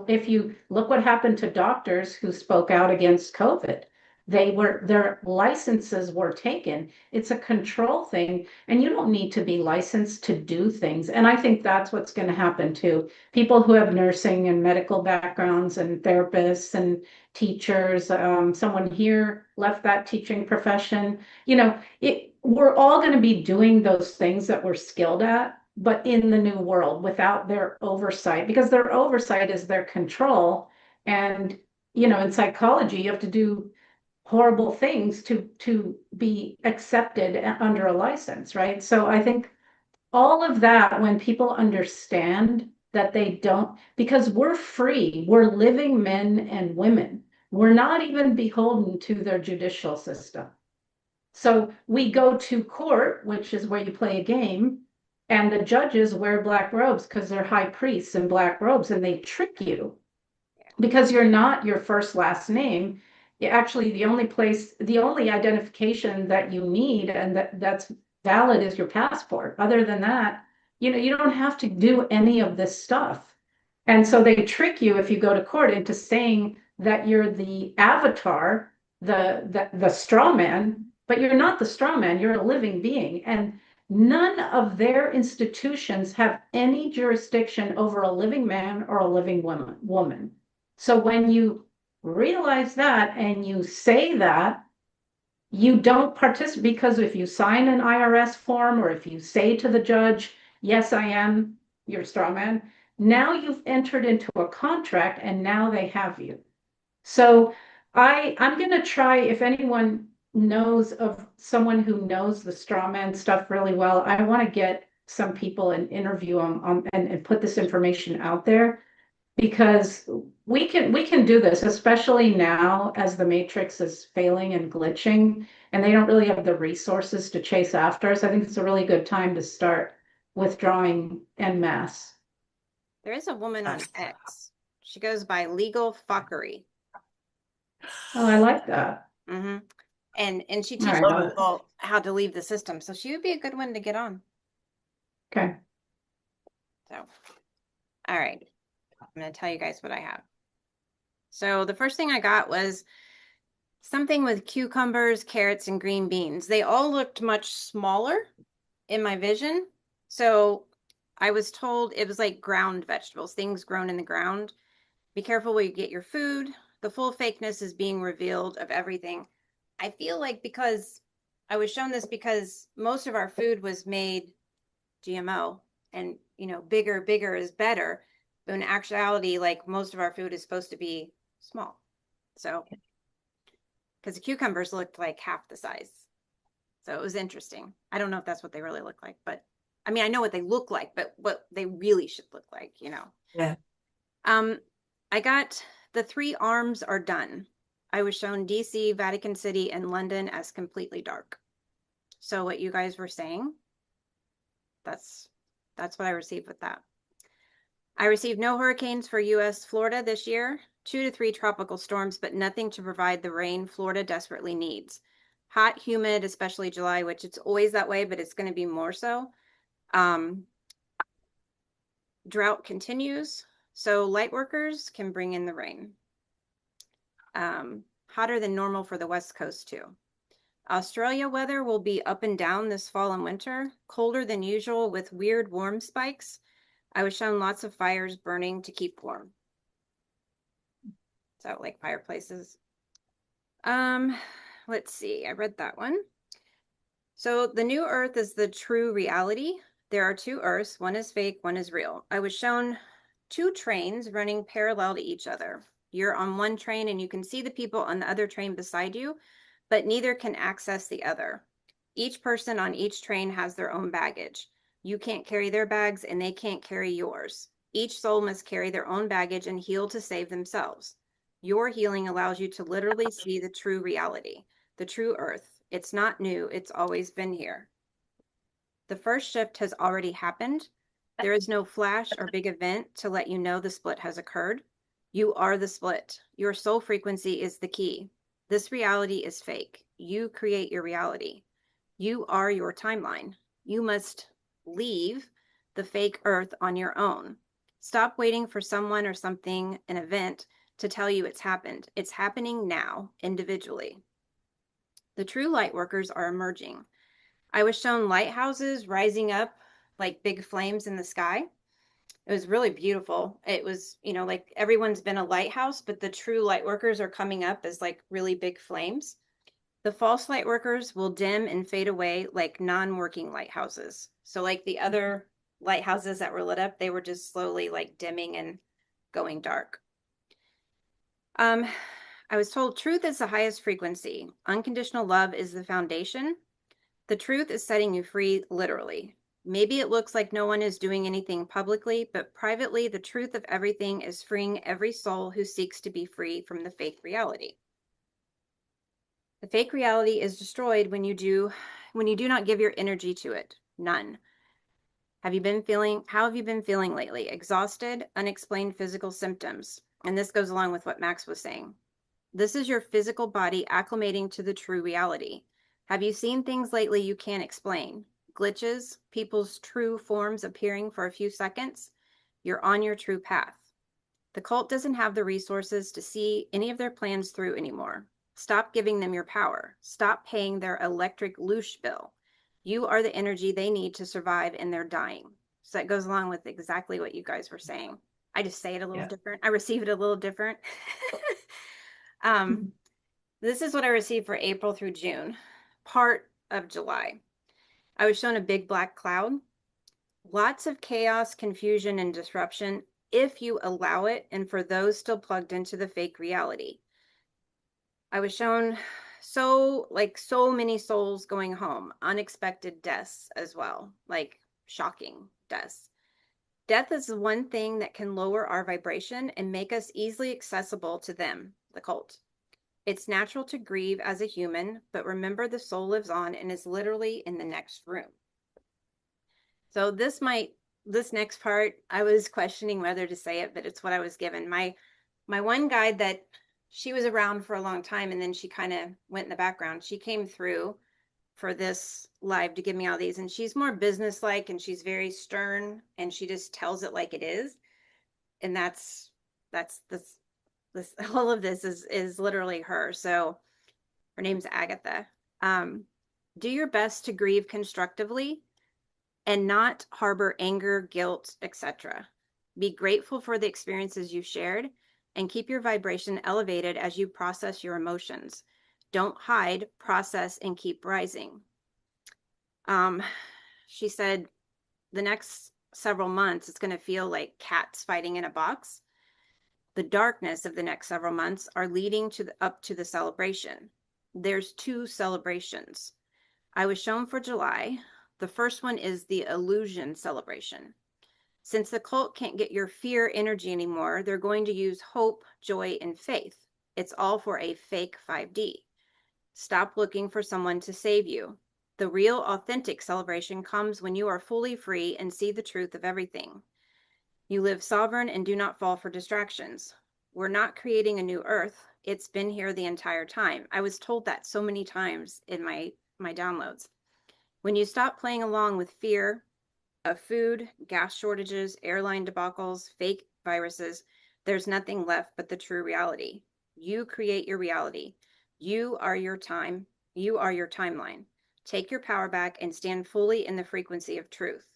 if you look what happened to doctors who spoke out against COVID, their licenses were taken. It's a control thing, and you don't need to be licensed to do things. And I think that's what's going to happen too. People who have nursing and medical backgrounds and therapists and teachers, someone here left that teaching profession. We're all going to be doing those things that we're skilled at, but in the new world without their oversight, because their oversight is their control. And, in psychology, you have to do horrible things to be accepted under a license, right? So I think all of that, when people understand that they don't, because we're free, we're living men and women, we're not even beholden to their judicial system. So we go to court, which is where you play a game, and the judges wear black robes because they're high priests in black robes, and they trick you because you're not your first last name. Actually, the only identification that you need and that's valid is your passport. Other than that, you don't have to do any of this stuff. And so they trick you if you go to court into saying that you're the avatar, the straw man, but you're not the straw man, you're a living being. And none of their institutions have any jurisdiction over a living man or a living woman. So when you realize that and you say that, you don't participate, because if you sign an IRS form or if you say to the judge, yes, I am your straw man, now you've entered into a contract and now they have you. So I'm going to try, if anyone knows of someone who knows the straw man stuff really well. I want to get some people and interview them and put this information out there because we can do this, especially now as the matrix is failing and glitching, and they don't really have the resources to chase after us. I think it's a really good time to start withdrawing en masse. There is a woman on X. She goes by Legal Fuckery. Oh, I like that. Mm-hmm. And she All teaches right. people how to leave the system. So she would be a good one to get on. Okay. So, all right. I'm going to tell you guys what I have. So the first thing I got was something with cucumbers, carrots, and green beans. They all looked much smaller in my vision. So I was told it was like ground vegetables, things grown in the ground. Be careful where you get your food. The full fakeness is being revealed of everything. I feel like because I was shown this because most of our food was made GMO and, you know, bigger is better. But in actuality, like most of our food is supposed to be small. So, because the cucumbers looked like half the size. So it was interesting. I don't know if that's what they really look like, but I mean, I know what they look like, but what they really should look like, you know? Yeah. I got the 3 arms are done. I was shown DC, Vatican City, and London as completely dark. So what you guys were saying, that's what I received with that. I received no hurricanes for US Florida this year, 2 to 3 tropical storms, but nothing to provide the rain Florida desperately needs. Hot, humid, especially July, which it's always that way, but it's going to be more so. Drought continues, so light workers can bring in the rain. Hotter than normal for the West Coast too. Australia weather will be up and down this fall and winter, colder than usual with weird warm spikes. I was shown lots of fires burning to keep warm. So like fireplaces. Let's see, I read that one. So the new Earth is the true reality. There are 2 Earths, one is fake, one is real. I was shown 2 trains running parallel to each other. You're on one train and you can see the people on the other train beside you, but neither can access the other. Each person on each train has their own baggage. You can't carry their bags and they can't carry yours. Each soul must carry their own baggage and heal to save themselves. Your healing allows you to literally see the true reality, the true Earth. It's not new, it's always been here. The first shift has already happened. There is no flash or big event to let you know the split has occurred. You are the split. Your soul frequency is the key. This reality is fake. You create your reality. You are your timeline. You must leave the fake Earth on your own. Stop waiting for someone or something, an event, to tell you it's happened. It's happening now, individually. The true light workers are emerging. I was shown lighthouses rising up like big flames in the sky. It was really beautiful. It was, you know, like everyone's been a lighthouse, but the true light workers are coming up as like really big flames. The false light workers will dim and fade away like non-working lighthouses. So like the other lighthouses that were lit up, they were just slowly like dimming and going dark. I was told truth is the highest frequency. Unconditional love is the foundation. The truth is setting you free, literally. Maybe it looks like no one is doing anything publicly, but privately, the truth of everything is freeing every soul who seeks to be free from the fake reality. The fake reality is destroyed when you do not give your energy to it. None. How have you been feeling lately? Exhausted, unexplained physical symptoms. And this goes along with what Max was saying. This is your physical body acclimating to the true reality. Have you seen things lately you can't explain? Glitches, people's true forms appearing for a few seconds? You're on your true path. The cult doesn't have the resources to see any of their plans through anymore. Stop giving them your power. Stop paying their electric loosh bill. You are the energy they need to survive and they're dying. So that goes along with exactly what you guys were saying. I just say it a little different. I receive it a little different. This is what I received for April through June. Part of July. I was shown a big black cloud. Lots of chaos, confusion, and disruption if you allow it, and for those still plugged into the fake reality. I was shown so many souls going home, unexpected deaths as well, like shocking deaths. Death is the one thing that can lower our vibration and make us easily accessible to them, the cult. It's natural to grieve as a human, but remember the soul lives on and is literally in the next room. So this next part, I was questioning whether to say it, but it's what I was given. My one guide, that she was around for a long time and then she kind of went in the background. She came through for this live to give me all these, and she's more businesslike and she's very stern and she just tells it like it is. And that's this all of this is literally her. So her name's Agatha. Do your best to grieve constructively and not harbor anger, guilt, etc. Be grateful for the experiences you shared and keep your vibration elevated as you process your emotions. Don't hide, process, and keep rising. She said the next several months, it's going to feel like cats fighting in a box. The darkness of the next several months are leading up to the celebration. There's 2 celebrations. I was shown for July. The first one is the illusion celebration. Since the cult can't get your fear energy anymore, they're going to use hope, joy, and faith. It's all for a fake 5D. Stop looking for someone to save you. The real, authentic celebration comes when you are fully free and see the truth of everything. You live sovereign and do not fall for distractions. We're not creating a new earth. It's been here the entire time. I was told that so many times in my downloads. When you stop playing along with fear of food, gas shortages, airline debacles, fake viruses, there's nothing left but the true reality. You create your reality. You are your time. You are your timeline. Take your power back and stand fully in the frequency of truth.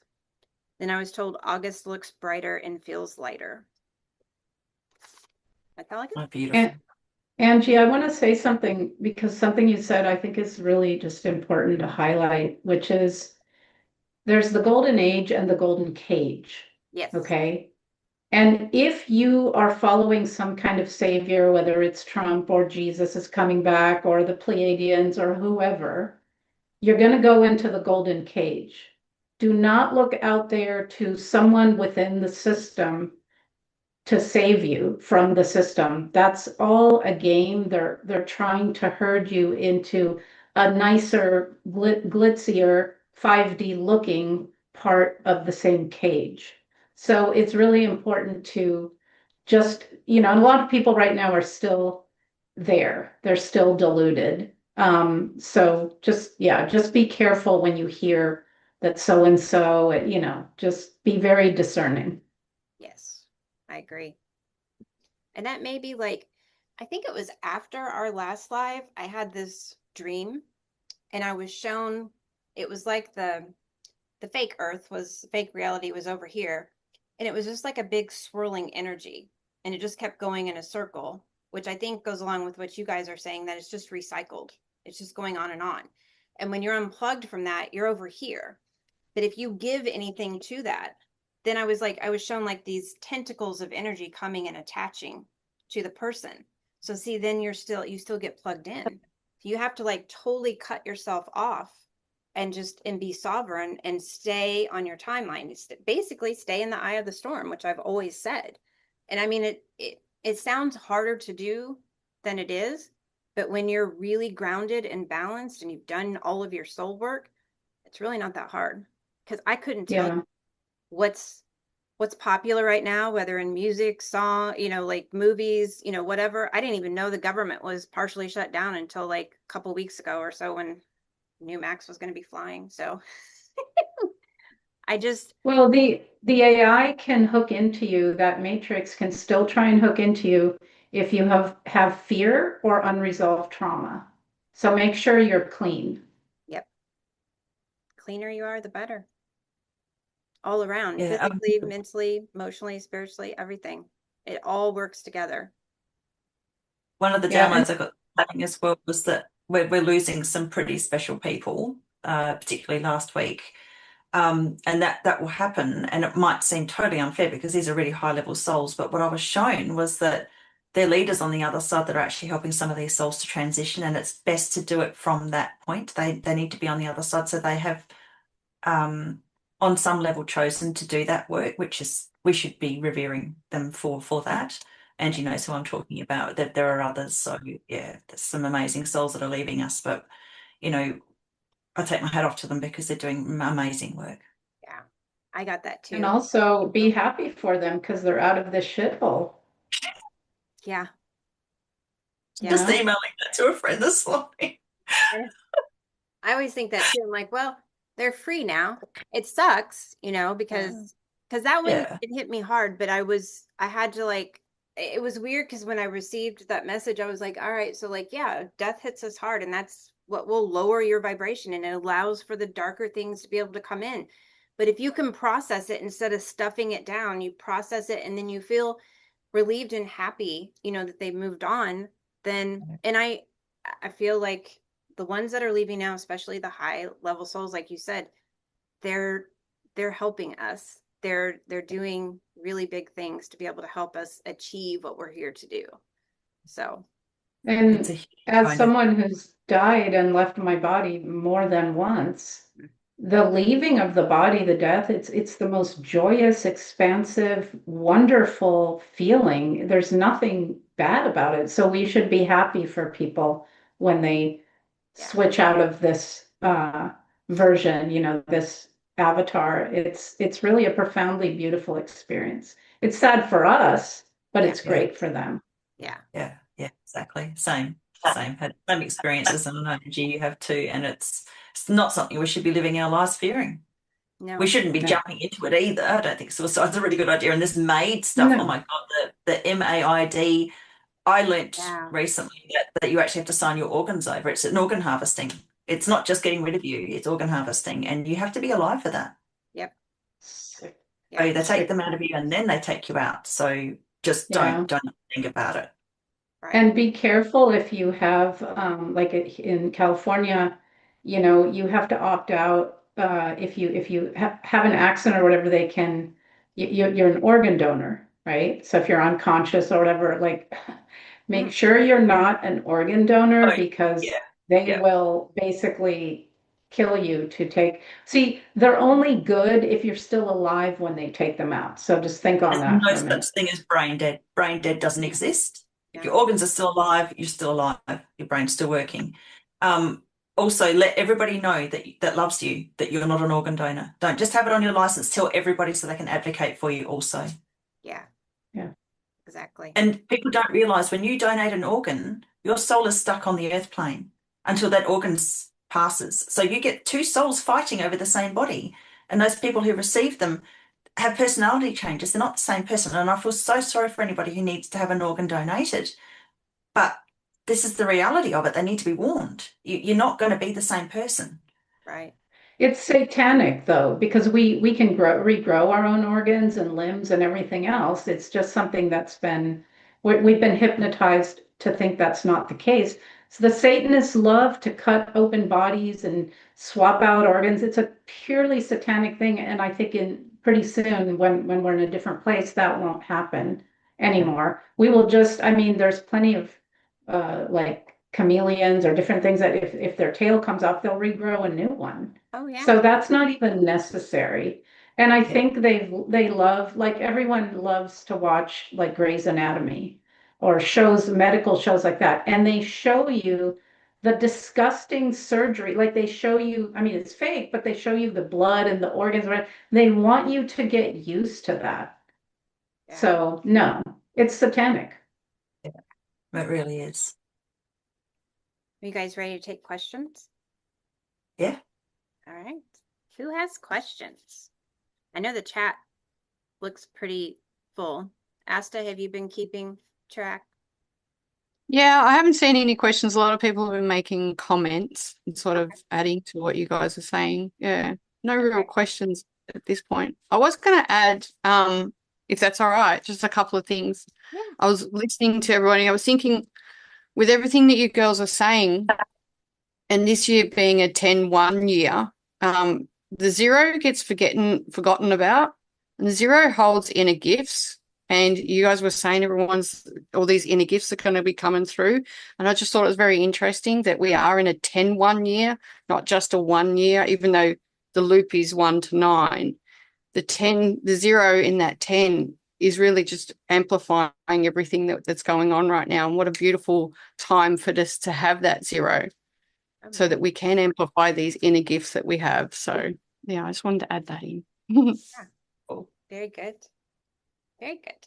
Then I was told August looks brighter and feels lighter. I felt like it. Beautiful. Angie, I want to say something, because something you said I think is really just important to highlight, which is there's the golden age and the golden cage. Yes. Okay. And if you are following some kind of savior, whether it's Trump or Jesus is coming back or the Pleiadians or whoever, you're going to go into the golden cage. Do not look out there to someone within the system to save you from the system. That's all a game. They're trying to herd you into a nicer, glitzier, 5D looking part of the same cage. So it's really important to just, and a lot of people right now are still there. They're still deluded. So just be careful when you hear that so-and-so, just be very discerning. Yes, I agree. And that may be I think it was after our last live, I had this dream and I was shown, it was like the fake reality was over here. And it was just like a big swirling energy. And it just kept going in a circle, which I think goes along with what you guys are saying, that it's just recycled. It's just going on and on. And when you're unplugged from that, you're over here. But if you give anything to that, then I was shown these tentacles of energy coming and attaching to the person. So see, then you still get plugged in. You have to totally cut yourself off and be sovereign and stay on your timeline. Basically stay in the eye of the storm, which I've always said. And I mean, it sounds harder to do than it is, but when you're really grounded and balanced and you've done all of your soul work, it's really not that hard. Because I couldn't tell you what's popular right now, whether in music, song, movies, whatever. I didn't even know the government was partially shut down until a couple weeks ago or so, when new Max was going to be flying. So well, the AI can hook into you. That matrix can still try and hook into you if you have fear or unresolved trauma. So make sure you're clean. Yep. Cleaner you are, the better. All around, Yeah, physically, mentally, emotionally, spiritually, everything. It all works together. One of the downloads I got as well was that we're losing some pretty special people, particularly last week. And that will happen, and it might seem totally unfair because these are really high level souls. But what I was shown was that their leaders on the other side that are actually helping some of these souls to transition, and it's best to do it from that point. They need to be on the other side, so they have on some level chosen to do that work, which is, we should be revering them for that. Angie knows who I'm talking about. That there are others, so yeah, there's some amazing souls that are leaving us, but you know, I take my hat off to them because they're doing amazing work. Yeah, I got that too. And also be happy for them because they're out of this shithole. Yeah. Just emailing that to a friend this morning. I always think that too. I'm like, well, they're free now. It sucks, because that one, it hit me hard, but I had to like, it was weird because when I received that message, I was like, all right, so like, yeah, death hits us hard, and that's what will lower your vibration, and it allows for the darker things to be able to come in. But if you can process it instead of stuffing it down, you process it and then you feel relieved and happy, that they moved on, then, and I feel like the ones that are leaving now, especially the high level souls, like you said, they're helping us. They're doing really big things to be able to help us achieve what we're here to do. So, and as someone who's died and left my body more than once, the leaving of the body, the death, it's the most joyous, expansive, wonderful feeling. There's nothing bad about it. So we should be happy for people when they switch out of this version, this avatar. It's really a profoundly beautiful experience. It's sad for us, but it's great for them. Yeah, exactly. Same. Had same experiences, and I know Angie, you have too. And it's not something we should be living our lives fearing. No. We shouldn't be jumping into it either. I don't think suicide's a really good idea. And this MAID stuff, oh my God, the MAID, I learnt recently that you actually have to sign your organs over. It's an organ harvesting. It's not just getting rid of you, it's organ harvesting. And you have to be alive for that. Yep. So they take them out of you and then they take you out. So just don't think about it. Right. And be careful if you have, like in California, you have to opt out if you have an accident or whatever. You're an organ donor, right? So if you're unconscious or whatever, like make sure you're not an organ donor because they will basically kill you to take. See, they're only good if you're still alive when they take them out. So just think on that for a minute. No such thing as brain dead. Brain dead doesn't exist. If your organs are still alive, you're still alive. Your brain's still working. Also, let everybody know that loves you that you're not an organ donor. Don't just have it on your license. Tell everybody so they can advocate for you also. Yeah. Exactly. And people don't realise when you donate an organ, your soul is stuck on the earth plane until that organ passes. So you get two souls fighting over the same body. And those people who receive them have personality changes. They're not the same person. And I feel so sorry for anybody who needs to have an organ donated. But this is the reality of it. They need to be warned. You're not going to be the same person. Right. It's satanic, though, because we can regrow our own organs and limbs and everything else. It's just something we've been hypnotized to think that's not the case. So the Satanists love to cut open bodies and swap out organs. It's a purely satanic thing. And I think pretty soon when we're in a different place, that won't happen anymore. We will there's plenty of like chameleons or different things that if their tail comes off, they'll regrow a new one. Oh yeah. So that's not even necessary. And I think they love, like everyone loves to watch like Grey's Anatomy or medical shows like that. And they show you the disgusting surgery. Like they show you, it's fake, but they show you the blood and the organs. They want you to get used to that. Yeah. So no, it's satanic. Yeah, it really is. Are you guys ready to take questions? Yeah. All right. Who has questions? I know the chat looks pretty full. Asta, have you been keeping track? Yeah, I haven't seen any questions. A lot of people have been making comments and sort of adding to what you guys are saying. Yeah, no real questions at this point. I was going to add, if that's all right, just a couple of things. Yeah. I was listening to everybody. I was thinking, with everything that you girls are saying, and this year being a 10-1 year, the zero gets forgotten about, and the zero holds inner gifts And you guys were saying all these inner gifts are going to be coming through. And I just thought it was very interesting that we are in a 10-1 year, not just a 1 year, even though the loop is 1 to 9. The 0 in that 10 is really just amplifying everything that's going on right now. And what a beautiful time for us to have that 0 so that we can amplify these inner gifts that we have. So, yeah, I just wanted to add that in. Yeah. Oh, very good. Very good.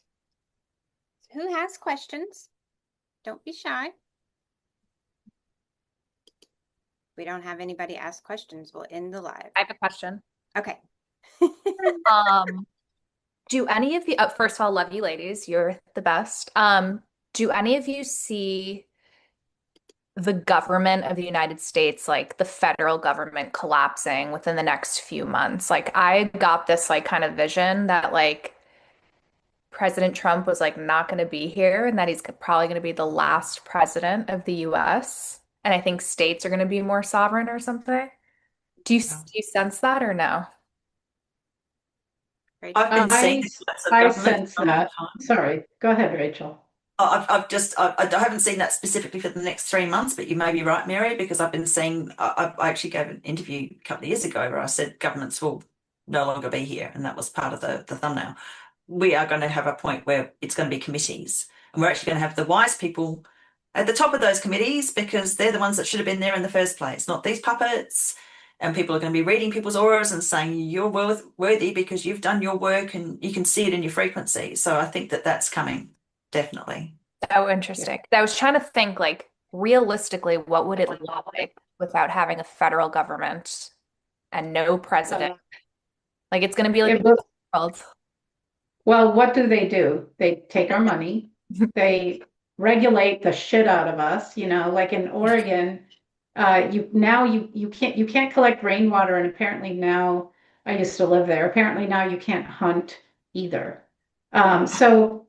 Who has questions? Don't be shy. If we don't have anybody ask questions, we'll end the live. I have a question. Okay. Do any of you, first of all, love you ladies, you're the best. Do any of you see the government of the United States, like the federal government, collapsing within the next few months? Like, I got this like kind of vision that like President Trump was like not going to be here and that he's probably going to be the last president of the US. And I think states are going to be more sovereign or something. Do you sense that or no? I've been seeing I sense that. Sorry, go ahead, Rachel. I haven't seen that specifically for the next 3 months, but you may be right, Mary, because I've been seeing, I actually gave an interview a couple of years ago where I said governments will no longer be here, and that was part of the thumbnail. We are going to have a point where it's going to be committees, and we're actually going to have the wise people at the top of those committees because they're the ones that should have been there in the first place, not these puppets. And people are going to be reading people's auras and saying you're worthy because you've done your work and you can see it in your frequency. So I think that that's coming, definitely. Oh, interesting. I was trying to think, like, realistically, what would it look like without having a federal government and no president? Like, it's going to be like the world. Well, what do? They take our money. They regulate the shit out of us, like in Oregon. You can't collect rainwater, and apparently now I used to live there. Apparently now you can't hunt either. So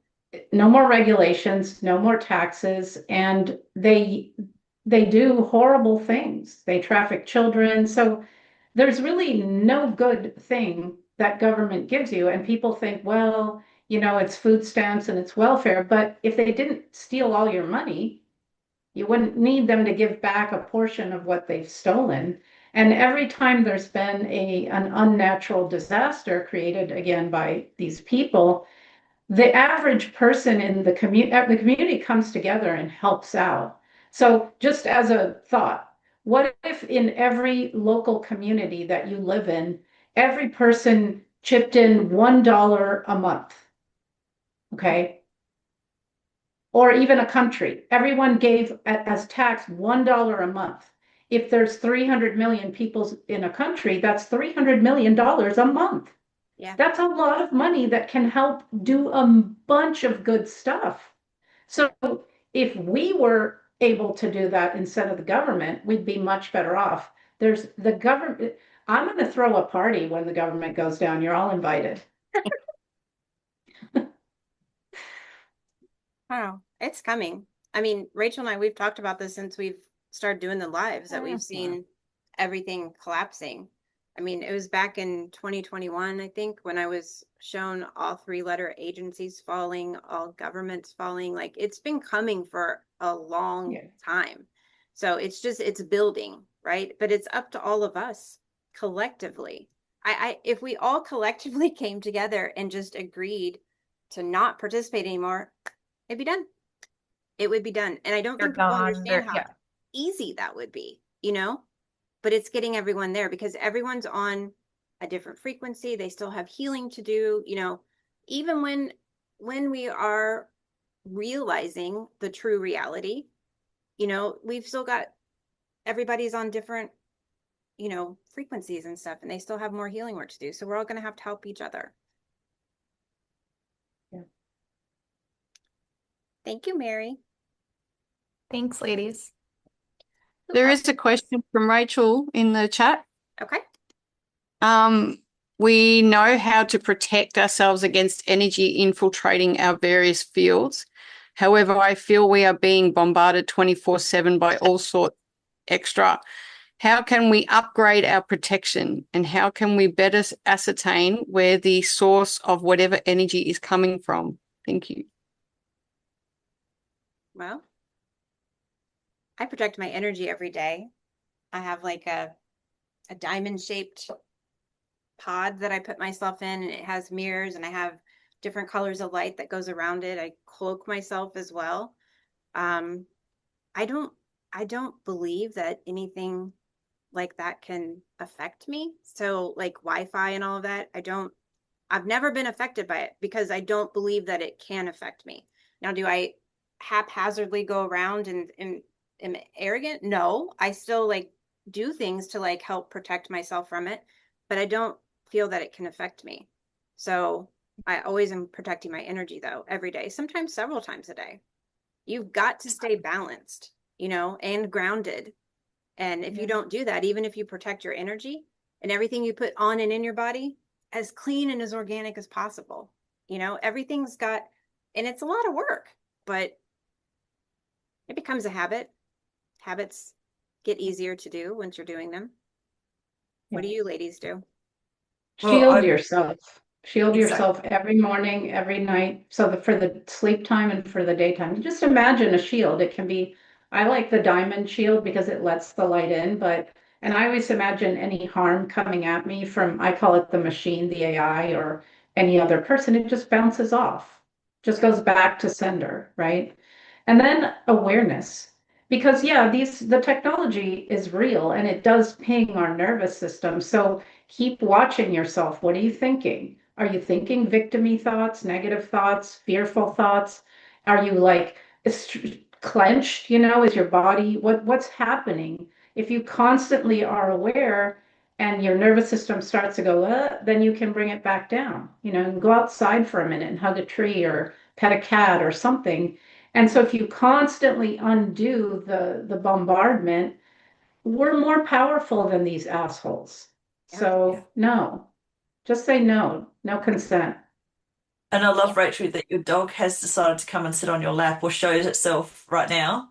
no more regulations, no more taxes, and they do horrible things. They traffic children. So there's really no good thing that government gives you. And people think, well, it's food stamps and it's welfare. But if they didn't steal all your money, you wouldn't need them to give back a portion of what they've stolen. And every time there's been an unnatural disaster created again by these people, the average person in the community comes together and helps out. So just as a thought, what if in every local community that you live in, every person chipped in $1 a month? Okay. Or even a country. Everyone gave as tax $1 a month. If there's 300 million people in a country, that's $300 million a month. Yeah. That's a lot of money that can help do a bunch of good stuff. So if we were able to do that instead of the government, we'd be much better off. There's the government. I'm going to throw a party when the government goes down. You're all invited. Wow, it's coming. I mean, Rachel and I, we've talked about this since we've started doing the lives, that we've seen everything collapsing. I mean, it was back in 2021, I think, when I was shown all 3-letter agencies falling, all governments falling. Like, it's been coming for a long time. So it's building, right? But it's up to all of us collectively. If we all collectively came together and just agreed to not participate anymore, it'd be done. It would be done. And I don't think people understand how easy that would be, but it's getting everyone there because everyone's on a different frequency. They still have healing to do, even when we are realizing the true reality, we've still got, everybody's on different, frequencies and stuff, and they still have more healing work to do. So we're all going to have to help each other. Thank you, Mary. Thanks, ladies. There is a question from Rachel in the chat. Okay. We know how to protect ourselves against energy infiltrating our various fields. However, I feel we are being bombarded 24/7 by all sorts extra. How can we upgrade our protection, and how can we better ascertain where the source of whatever energy is coming from? Thank you. Well, I project my energy every day. I have like a diamond-shaped pod that I put myself in, and it has mirrors, and I have different colors of light that goes around it. I cloak myself as well. I don't believe that anything like that can affect me. So like Wi-Fi and all of that, I've never been affected by it because I don't believe that it can affect me. Now, do I haphazardly go around and am arrogant? No, I still like do things to like help protect myself from it, but I don't feel that it can affect me. So I always am protecting my energy though, every day, sometimes several times a day. You've got to stay balanced, and grounded. And if you don't do that, even if you protect your energy and everything you put on and in your body, as clean and as organic as possible, everything's got, and it's a lot of work, but it becomes a habit. Habits get easier to do once you're doing them. What do you ladies do? Shield yourself. Shield Exactly. yourself every morning, every night. So for the sleep time and for the daytime, just imagine a shield. It can be, I like the diamond shield because it lets the light in, and I always imagine any harm coming at me from, I call it the machine, the AI, or any other person, it just bounces off, just goes back to sender, right? And then awareness. Because the technology is real and it does ping our nervous system. So keep watching yourself. What are you thinking? Are you thinking victimy thoughts, negative thoughts, fearful thoughts? Are you like clenched? Is your body, what's happening? If you constantly are aware and your nervous system starts to go, then you can bring it back down, and go outside for a minute and hug a tree or pet a cat or something. And so if you constantly undo the bombardment, we're more powerful than these assholes. So no, just say no, no consent. And I love, Rachel, that your dog has decided to come and sit on your lap or shows itself right now.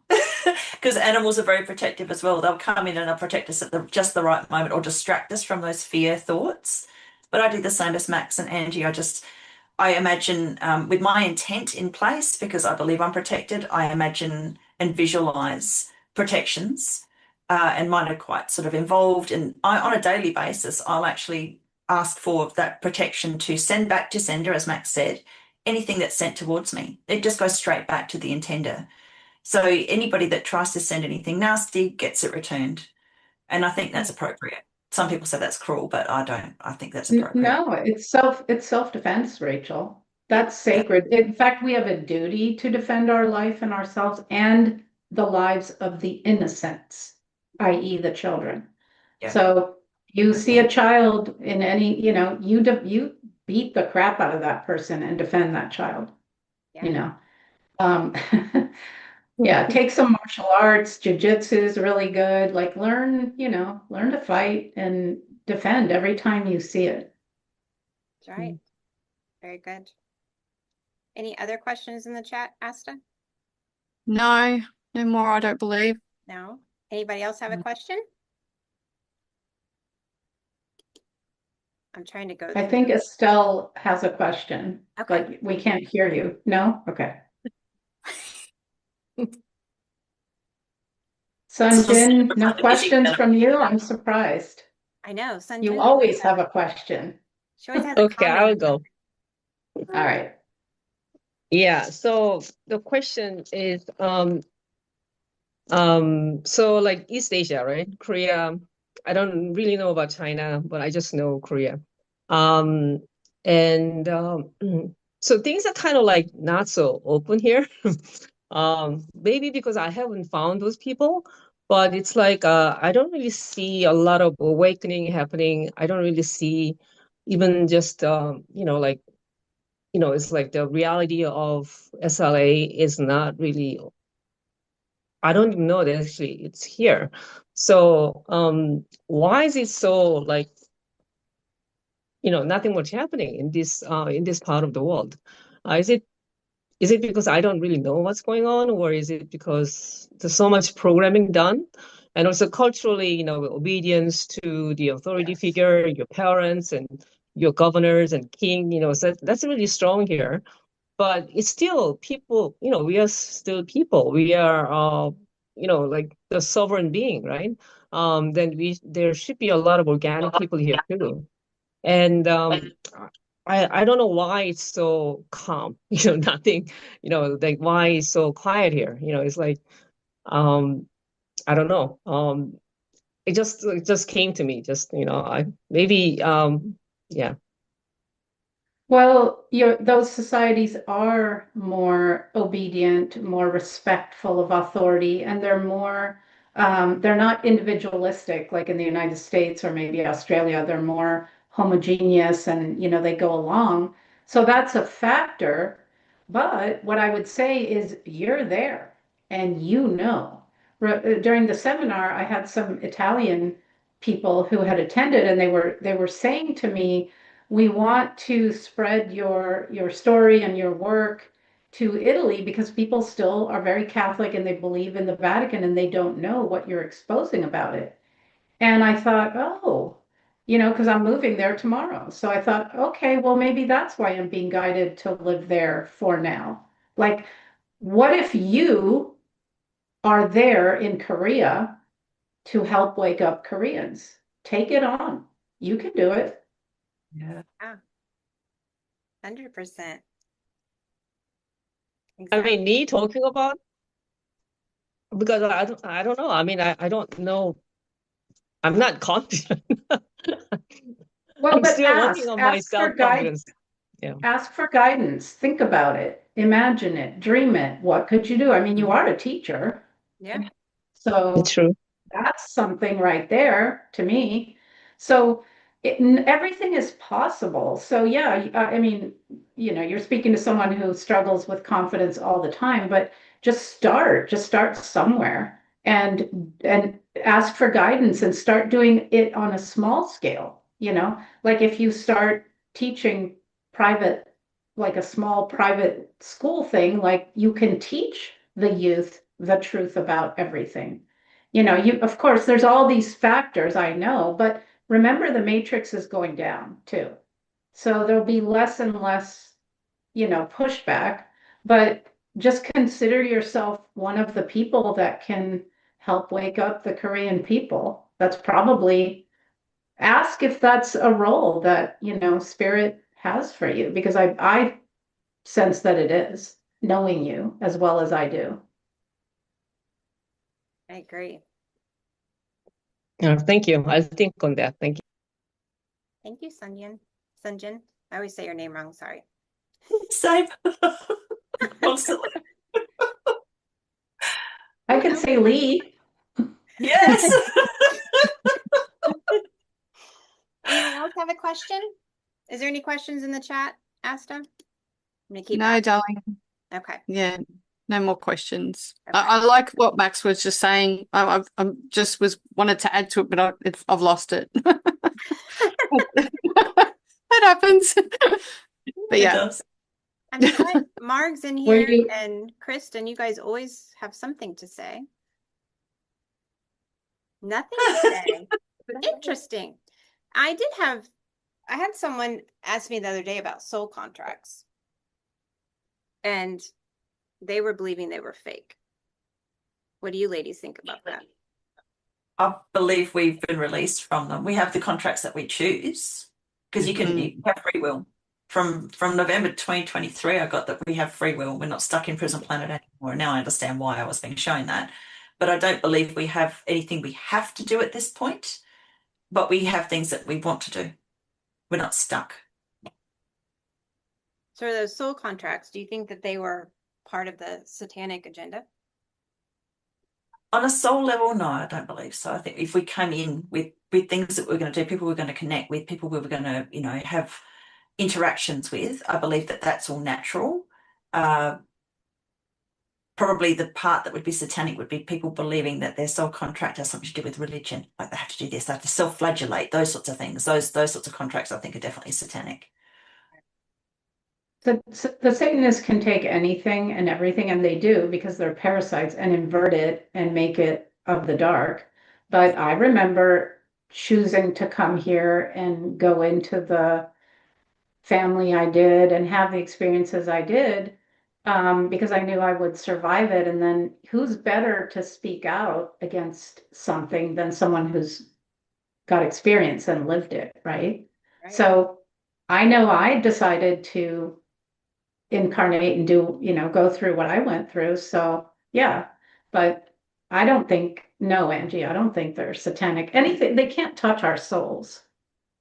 Because animals are very protective as well. They'll come in and they'll protect us at just the right moment or distract us from those fear thoughts. But I do the same as Max and Angie. I imagine with my intent in place, because I believe I'm protected, I imagine and visualize protections. And mine are quite sort of involved. And on a daily basis, I'll actually ask for that protection to send back to sender, as Max said, anything that's sent towards me. It just goes straight back to the intender. So anybody that tries to send anything nasty gets it returned. And I think that's appropriate. Some people say that's cruel, but I don't. I think that's appropriate. No, it's self-defense, Rachel. That's sacred. In fact, we have a duty to defend our life and ourselves and the lives of the innocents, i.e. the children. Yeah. So you see a child in any, you beat the crap out of that person and defend that child. Um, take some martial arts. Jiu-jitsu is really good. Like learn to fight and defend every time you see it. That's right. Very good. Any other questions in the chat, Asta? No, no more, I don't believe. No. Anybody else have a question? I'm trying to go I through. think Estelle has a question. Okay. But we can't hear you. No? Okay. Sunjin, no questions from you? I'm surprised. I know. Sunjin, You always have a question. She always has a Okay, I'll comment. go. All right. Yeah, so the question is, so like East Asia, right? Korea, I don't really know about China, but I just know Korea. And so things are kind of like not so open here. Maybe because I haven't found those people, but it's like I don't really see a lot of awakening happening. I don't really see even just it's like the reality of SLA is not really, I don't even know that actually it's here. So why is it so like, nothing much happening in this part of the world? Is it because I don't really know what's going on, or is it because there's so much programming done? And also culturally, obedience to the authority figure, your parents and your governors and king, so that's really strong here. but it's still people, we are still people. We are, like the sovereign being, right? Then there should be a lot of organic people here too. And I don't know why it's so calm, nothing, like why it's so quiet here. It's like, I don't know. It just came to me, just, I maybe, yeah. Well, those societies are more obedient, more respectful of authority, and they're not individualistic like in the United States or maybe Australia. They're more homogeneous and, they go along. So that's a factor. But what I would say is you're there and During the seminar, I had some Italian people who had attended, and they were saying to me, we want to spread your story and your work to Italy because people still are very Catholic and they believe in the Vatican and they don't know what you're exposing about it. And I thought, oh, because I'm moving there tomorrow. So I thought, okay, well, maybe that's why I'm being guided to live there for now. Like, what if you are there in Korea to help wake up Koreans? Take it on. You can do it. Yeah. 100%. I mean, me talking about, because I don't know. I mean, I don't know. I'm not confident. Well, I'm but still working on my ask for self-confidence. Yeah. Ask for guidance. Think about it. Imagine it. Dream it. What could you do? I mean, you are a teacher. Yeah. So It's true. that's something right there to me. So everything is possible. So yeah, I mean, you're speaking to someone who struggles with confidence all the time, but just start somewhere and ask for guidance and start doing it on a small scale, like if you start teaching private, like a small private school thing, like you can teach the youth the truth about everything. Of course, there's all these factors I know, but remember the matrix is going down too. So there'll be less and less, pushback, but just consider yourself one of the people that can help wake up the Korean people. That's probably ask if that's a role that, spirit has for you, because I sense that it is, knowing you as well as I do. I agree. Yeah, thank you. I'll think on that. Thank you. Thank you, Sunjin. I always say your name wrong. Sorry. Same. Constantly. I could say Lee. Yes. Anyone else have a question? Is there any questions in the chat, Asta? I'm gonna keep No, asking. darling. Okay. Yeah, no more questions. Okay. I like what Max was just saying. I'm just wanted to add to it, but I've lost it. That happens. But It yeah, does. I'm glad Marg's in Were here you- and Kristen, you guys always have something to say. Nothing to say. Interesting. I had someone ask me the other day about soul contracts, and they were believing they were fake. What do you ladies think about that? I believe we've been released from them. We have the contracts that we choose because you have free will. From November 2023, I got that we have free will. We're not stuck in prison planet anymore. Now I understand why I was being shown that. But I don't believe we have anything we have to do at this point. But we have things that we want to do. We're not stuck. So are those soul contracts, do you think that they were part of the satanic agenda? On a soul level, no, I don't believe so. I think if we came in with things that we're going to do, people we're going to connect with, people we were going to, have interactions with, I believe that that's all natural. Probably the part that would be satanic would be people believing that their soul contract has something to do with religion, like they have to do this, they have to self-flagellate, those sorts of things. Those sorts of contracts I think are definitely satanic. The Satanists can take anything and everything, and they do because they're parasites, and invert it and make it of the dark. But I remember choosing to come here and go into the family I did and have the experiences I did, because I knew I would survive it. And then who's better to speak out against something than someone who's got experience and lived it, right? Right. So I know I decided to incarnate and do, go through what I went through. So yeah, but I don't think, no, Angie, I don't think they're satanic. Anything, they can't touch our souls.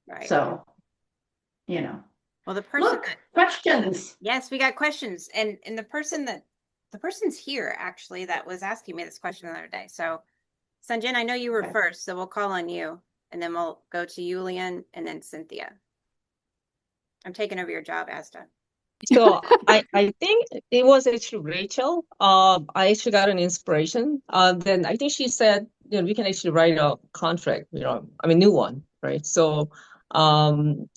Right. So, Well, the person look, questions. Yes, we got questions. And the person's here actually that was asking me this question the other day. So Sanjin, I know you were Okay. first, so we'll call on you and then we'll go to Yulian and then Cynthia. I'm taking over your job, Asta. So I think it was actually Rachel. I actually got an inspiration. Then I think she said, we can actually write a contract, new one, right? So, like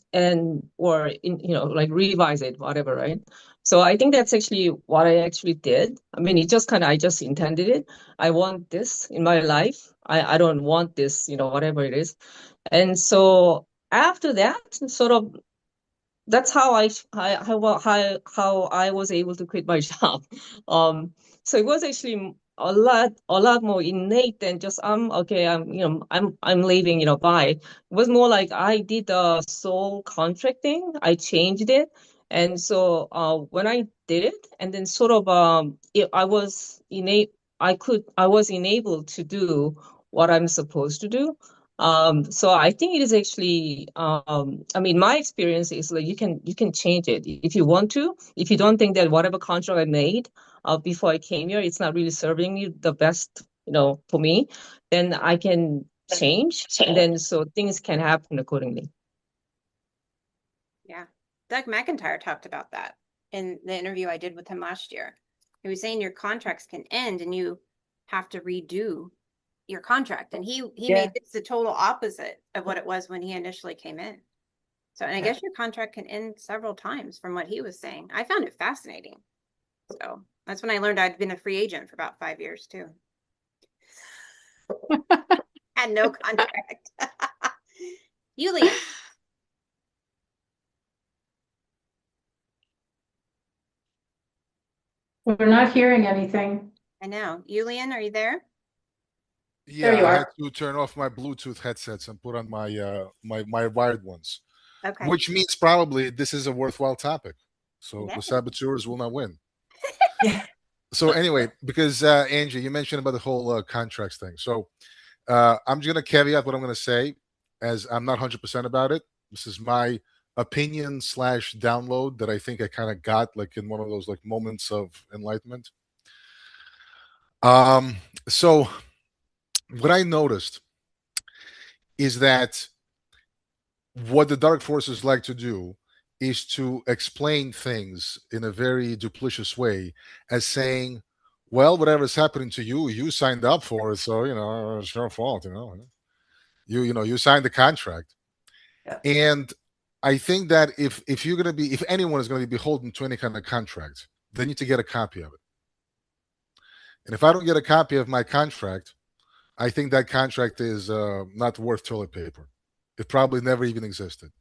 revise it, whatever, right? So I think that's actually what I actually did. I mean, I just intended it. I want this in my life. I don't want this, whatever it is. And so after that, sort of, that's how I was able to quit my job. So it was actually a lot more innate than just I'm leaving, bye. It was more like I did the soul contracting. I changed it, and so when I did it, and then sort of I was enabled to do what I'm supposed to do. So I think it is actually, my experience is like you can change it if you want to. If you don't think that whatever contract I made before I came here, it's not really serving you the best, for me, then I can change, and then so things can happen accordingly. Yeah. Doug McIntyre talked about that in the interview I did with him last year. He was saying your contracts can end and you have to redo your contract. And he made this the total opposite of what it was when he initially came in. So, and I guess your contract can end several times from what he was saying. I found it fascinating. So that's when I learned I'd been a free agent for about 5 years too. Had no contract. Yulia. We're not hearing anything. I know. Yulian, are you there? Yeah, There you I are. had to turn off my Bluetooth headsets and put on my my wired ones, Okay. which means probably this is a worthwhile topic. So Yeah. the saboteurs will not win. Yeah. So anyway, because Angie, you mentioned about the whole contracts thing. So I'm just going to caveat what I'm going to say, as I'm not 100% about it. This is my opinion / download that I think I kind of got like in one of those like moments of enlightenment. So what I noticed is that what the dark forces like to do is to explain things in a very duplicitous way as saying, well, whatever's happening to you, you signed up for it, so it's your fault. You signed the contract. Yeah. And I think that if anyone is going to be beholden to any kind of contract, they need to get a copy of it. And if I don't get a copy of my contract, I think that contract is not worth toilet paper. It probably never even existed.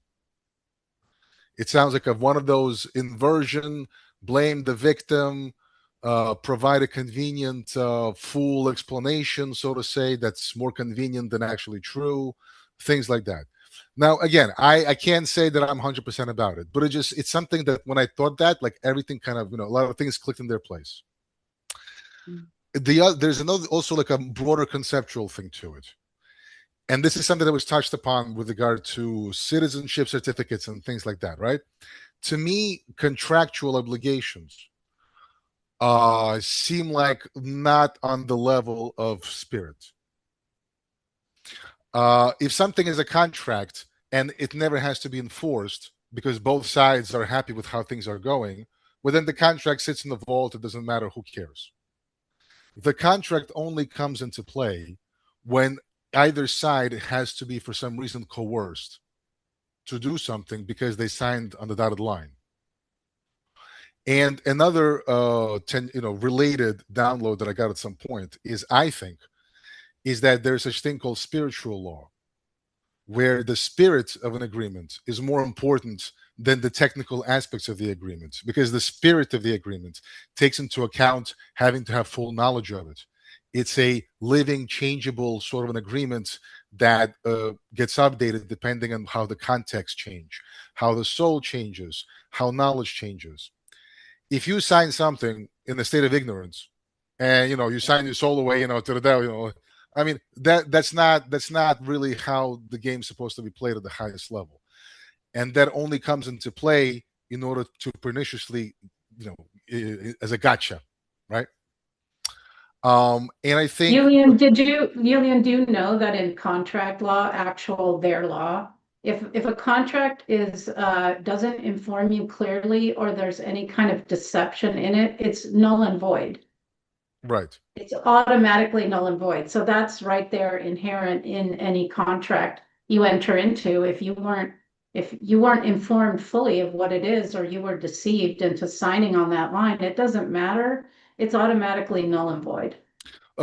It sounds like one of those inversion, blame the victim, provide a convenient, full explanation, so to say, that's more convenient than actually true, things like that. Now, again, I can't say that I'm 100% about it, but it's something that when I thought that, like everything kind of, a lot of things clicked in their place. There's another, also like a broader conceptual thing to it. And this is something that was touched upon with regard to citizenship certificates and things like that, right? To me, contractual obligations seem like not on the level of spirit. If something is a contract and it never has to be enforced because both sides are happy with how things are going, well, then the contract sits in the vault. It doesn't matter. Who cares? The contract only comes into play when either side has to be, for some reason, coerced to do something because they signed on the dotted line. And another related download that I got at some point is that there's such thing called spiritual law, where the spirit of an agreement is more important than the technical aspects of the agreement, because the spirit of the agreement takes into account having to have full knowledge of it. It's a living, changeable sort of an agreement that gets updated depending on how the context change, how the soul changes, how knowledge changes. If you sign something in a state of ignorance, and you sign your soul away, to the devil, I mean that's not really how the game's supposed to be played at the highest level, and that only comes into play in order to perniciously, as a gotcha, right? And I think Julian, do you know that in contract law, their law, if a contract is doesn't inform you clearly or there's any kind of deception in it, it's null and void. right. It's automatically null and void. So that's right there inherent in any contract you enter into. If you weren't informed fully of what it is, or you were deceived into signing on that line, it doesn't matter. It's automatically null and void.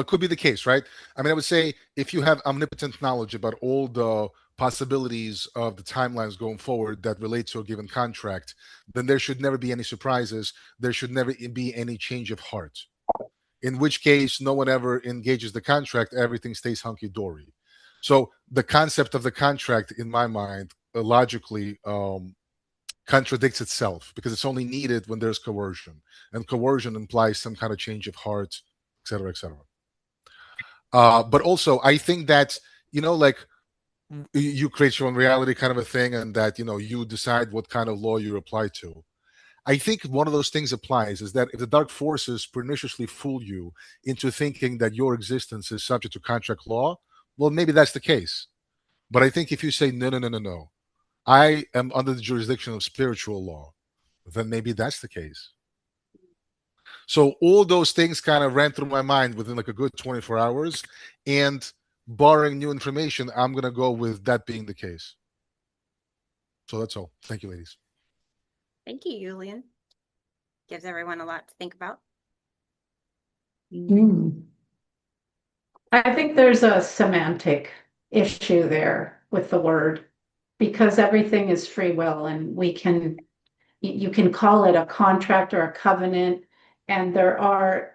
Could be the case, right? I mean, I would say if you have omnipotent knowledge about all the possibilities of the timelines going forward that relate to a given contract, then there should never be any surprises. There should never be any change of heart. In which case, no one ever engages the contract. Everything stays hunky-dory. So the concept of the contract, in my mind, logically contradicts itself, because it's only needed when there's coercion. And coercion implies some kind of change of heart, et cetera, et cetera. But also, I think that, like you create your own reality kind of a thing, and that, you decide what kind of law you apply to. I think one of those things applies is that if the dark forces perniciously fool you into thinking that your existence is subject to contract law, well, maybe that's the case. But I think if you say, no, I am under the jurisdiction of spiritual law, then maybe that's the case. So all those things kind of ran through my mind within like a good 24 hours. And barring new information, I'm going to go with that being the case. So that's all. Thank you, ladies. Thank you, Julian. Gives everyone a lot to think about. I think there's a semantic issue there with the word, because everything is free will, and you can call it a contract or a covenant, and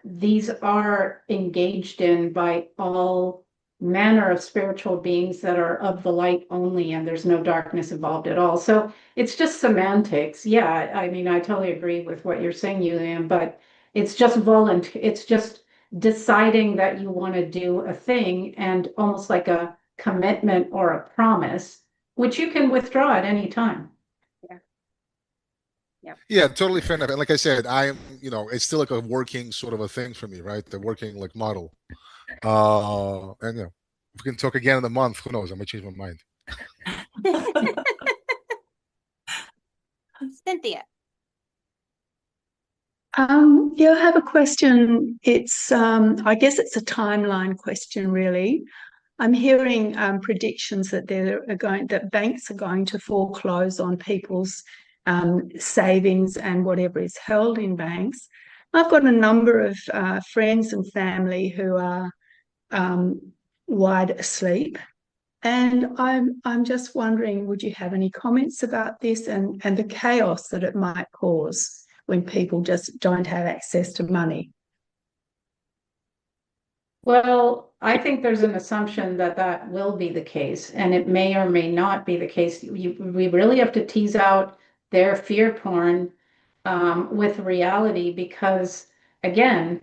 these are engaged in by all manner of spiritual beings that are of the light only, and there's no darkness involved at all. So it's just semantics. Yeah, I mean, I totally agree with what you're saying, Julian, but it's just it's just deciding that you want to do a thing, and almost like a commitment or a promise, which you can withdraw at any time. Yeah, totally fair enough. And like I said, it's still like a working sort of a thing for me, right? The working like model. And if we can talk again in a month, who knows? I might change my mind. Cynthia. Yeah, I have a question. It's I guess it's a timeline question, really. I'm hearing predictions that that banks are going to foreclose on people's savings and whatever is held in banks. I've got a number of friends and family who are wide asleep, and I'm just wondering, would you have any comments about this and the chaos that it might cause when people just don't have access to money? Well, I think there's an assumption that will be the case, and it may or may not be the case. We really have to tease out their fear porn with reality, because, again,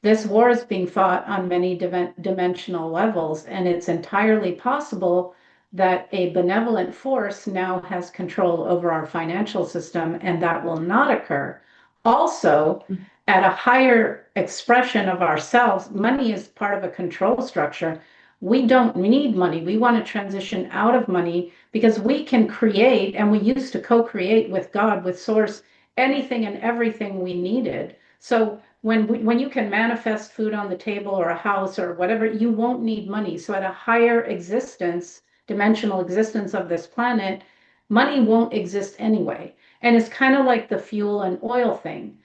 this war is being fought on many dimensional levels, and it's entirely possible that a benevolent force now has control over our financial system, and that will not occur. Also, at a higher expression of ourselves, money is part of a control structure. We don't need money. We want to transition out of money, because we can create, and we used to co-create with God, with Source, anything and everything we needed. So when you can manifest food on the table or a house or whatever, you won't need money. So at a higher existence, dimensional existence of this planet, money won't exist anyway. And it's kind of like the fuel and oil thing.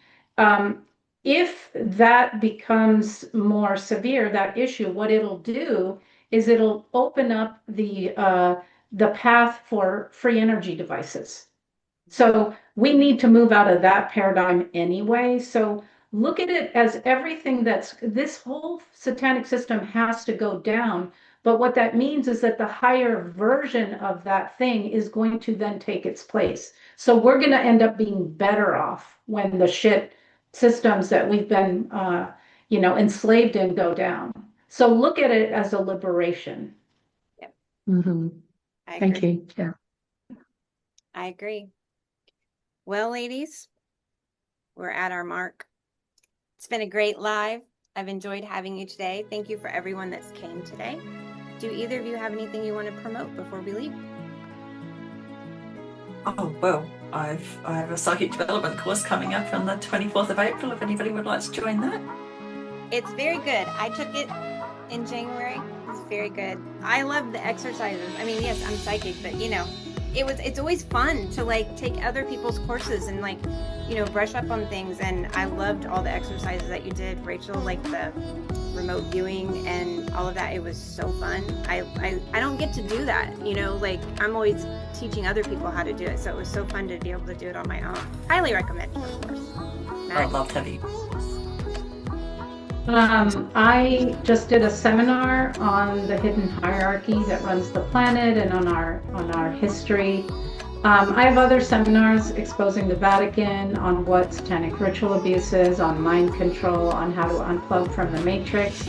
If that becomes more severe, that issue, what it'll do is it'll open up the path for free energy devices. So we need to move out of that paradigm anyway. So look at it as everything this whole satanic system has to go down. But what that means is that the higher version of that thing is going to then take its place. So we're going to end up being better off when the shit systems that we've been, enslaved in go down. So look at it as a liberation. Yep. Mm-hmm. Thank you. Yeah. I agree. Well, ladies, we're at our mark. It's been a great live. I've enjoyed having you today. Thank you for everyone that's came today. Do either of you have anything you want to promote before we leave? Oh, well, I have a psychic development course coming up on the 24th of April, if anybody would like to join that. It's very good. I took it in January. It's very good. I love the exercises. I mean, yes, I'm psychic, but it's always fun to like take other people's courses and like, brush up on things. And I loved all the exercises that you did, Rachel, like the remote viewing and all of that. It was so fun. I don't get to do that, like I'm always teaching other people how to do it. So it was so fun to be able to do it on my own. Highly recommend, of course. I'd love to have you. I just did a seminar on the hidden hierarchy that runs the planet and on our history. I have other seminars exposing the Vatican, on what satanic ritual abuse is, on mind control, on how to unplug from the matrix.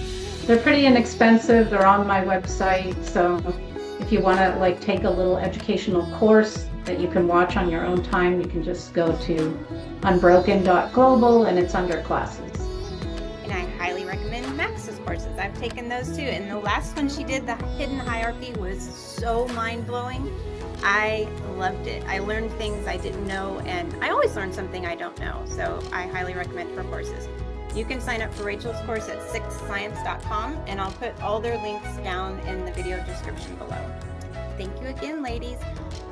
They're pretty inexpensive. They're on my website. So if you want to like take a little educational course that you can watch on your own time, you can just go to unbroken.global and it's under classes. And I highly recommend Max's courses. I've taken those too. And the last one she did, the hidden hierarchy, was so mind-blowing. I loved it. I learned things I didn't know, and I always learn something I don't know. So I highly recommend her courses. You can sign up for Rachel's course at sixscience.com, and I'll put all their links down in the video description below. Thank you again, ladies.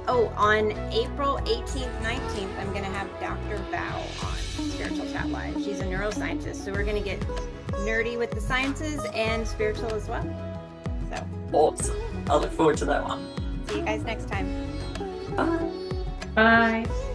Oh, on April 18th, 19th, I'm going to have Dr. Val on Spiritual Chat Live. She's a neuroscientist, so we're going to get nerdy with the sciences and spiritual as well. So awesome. I'll look forward to that one. See you guys next time. Bye. Bye.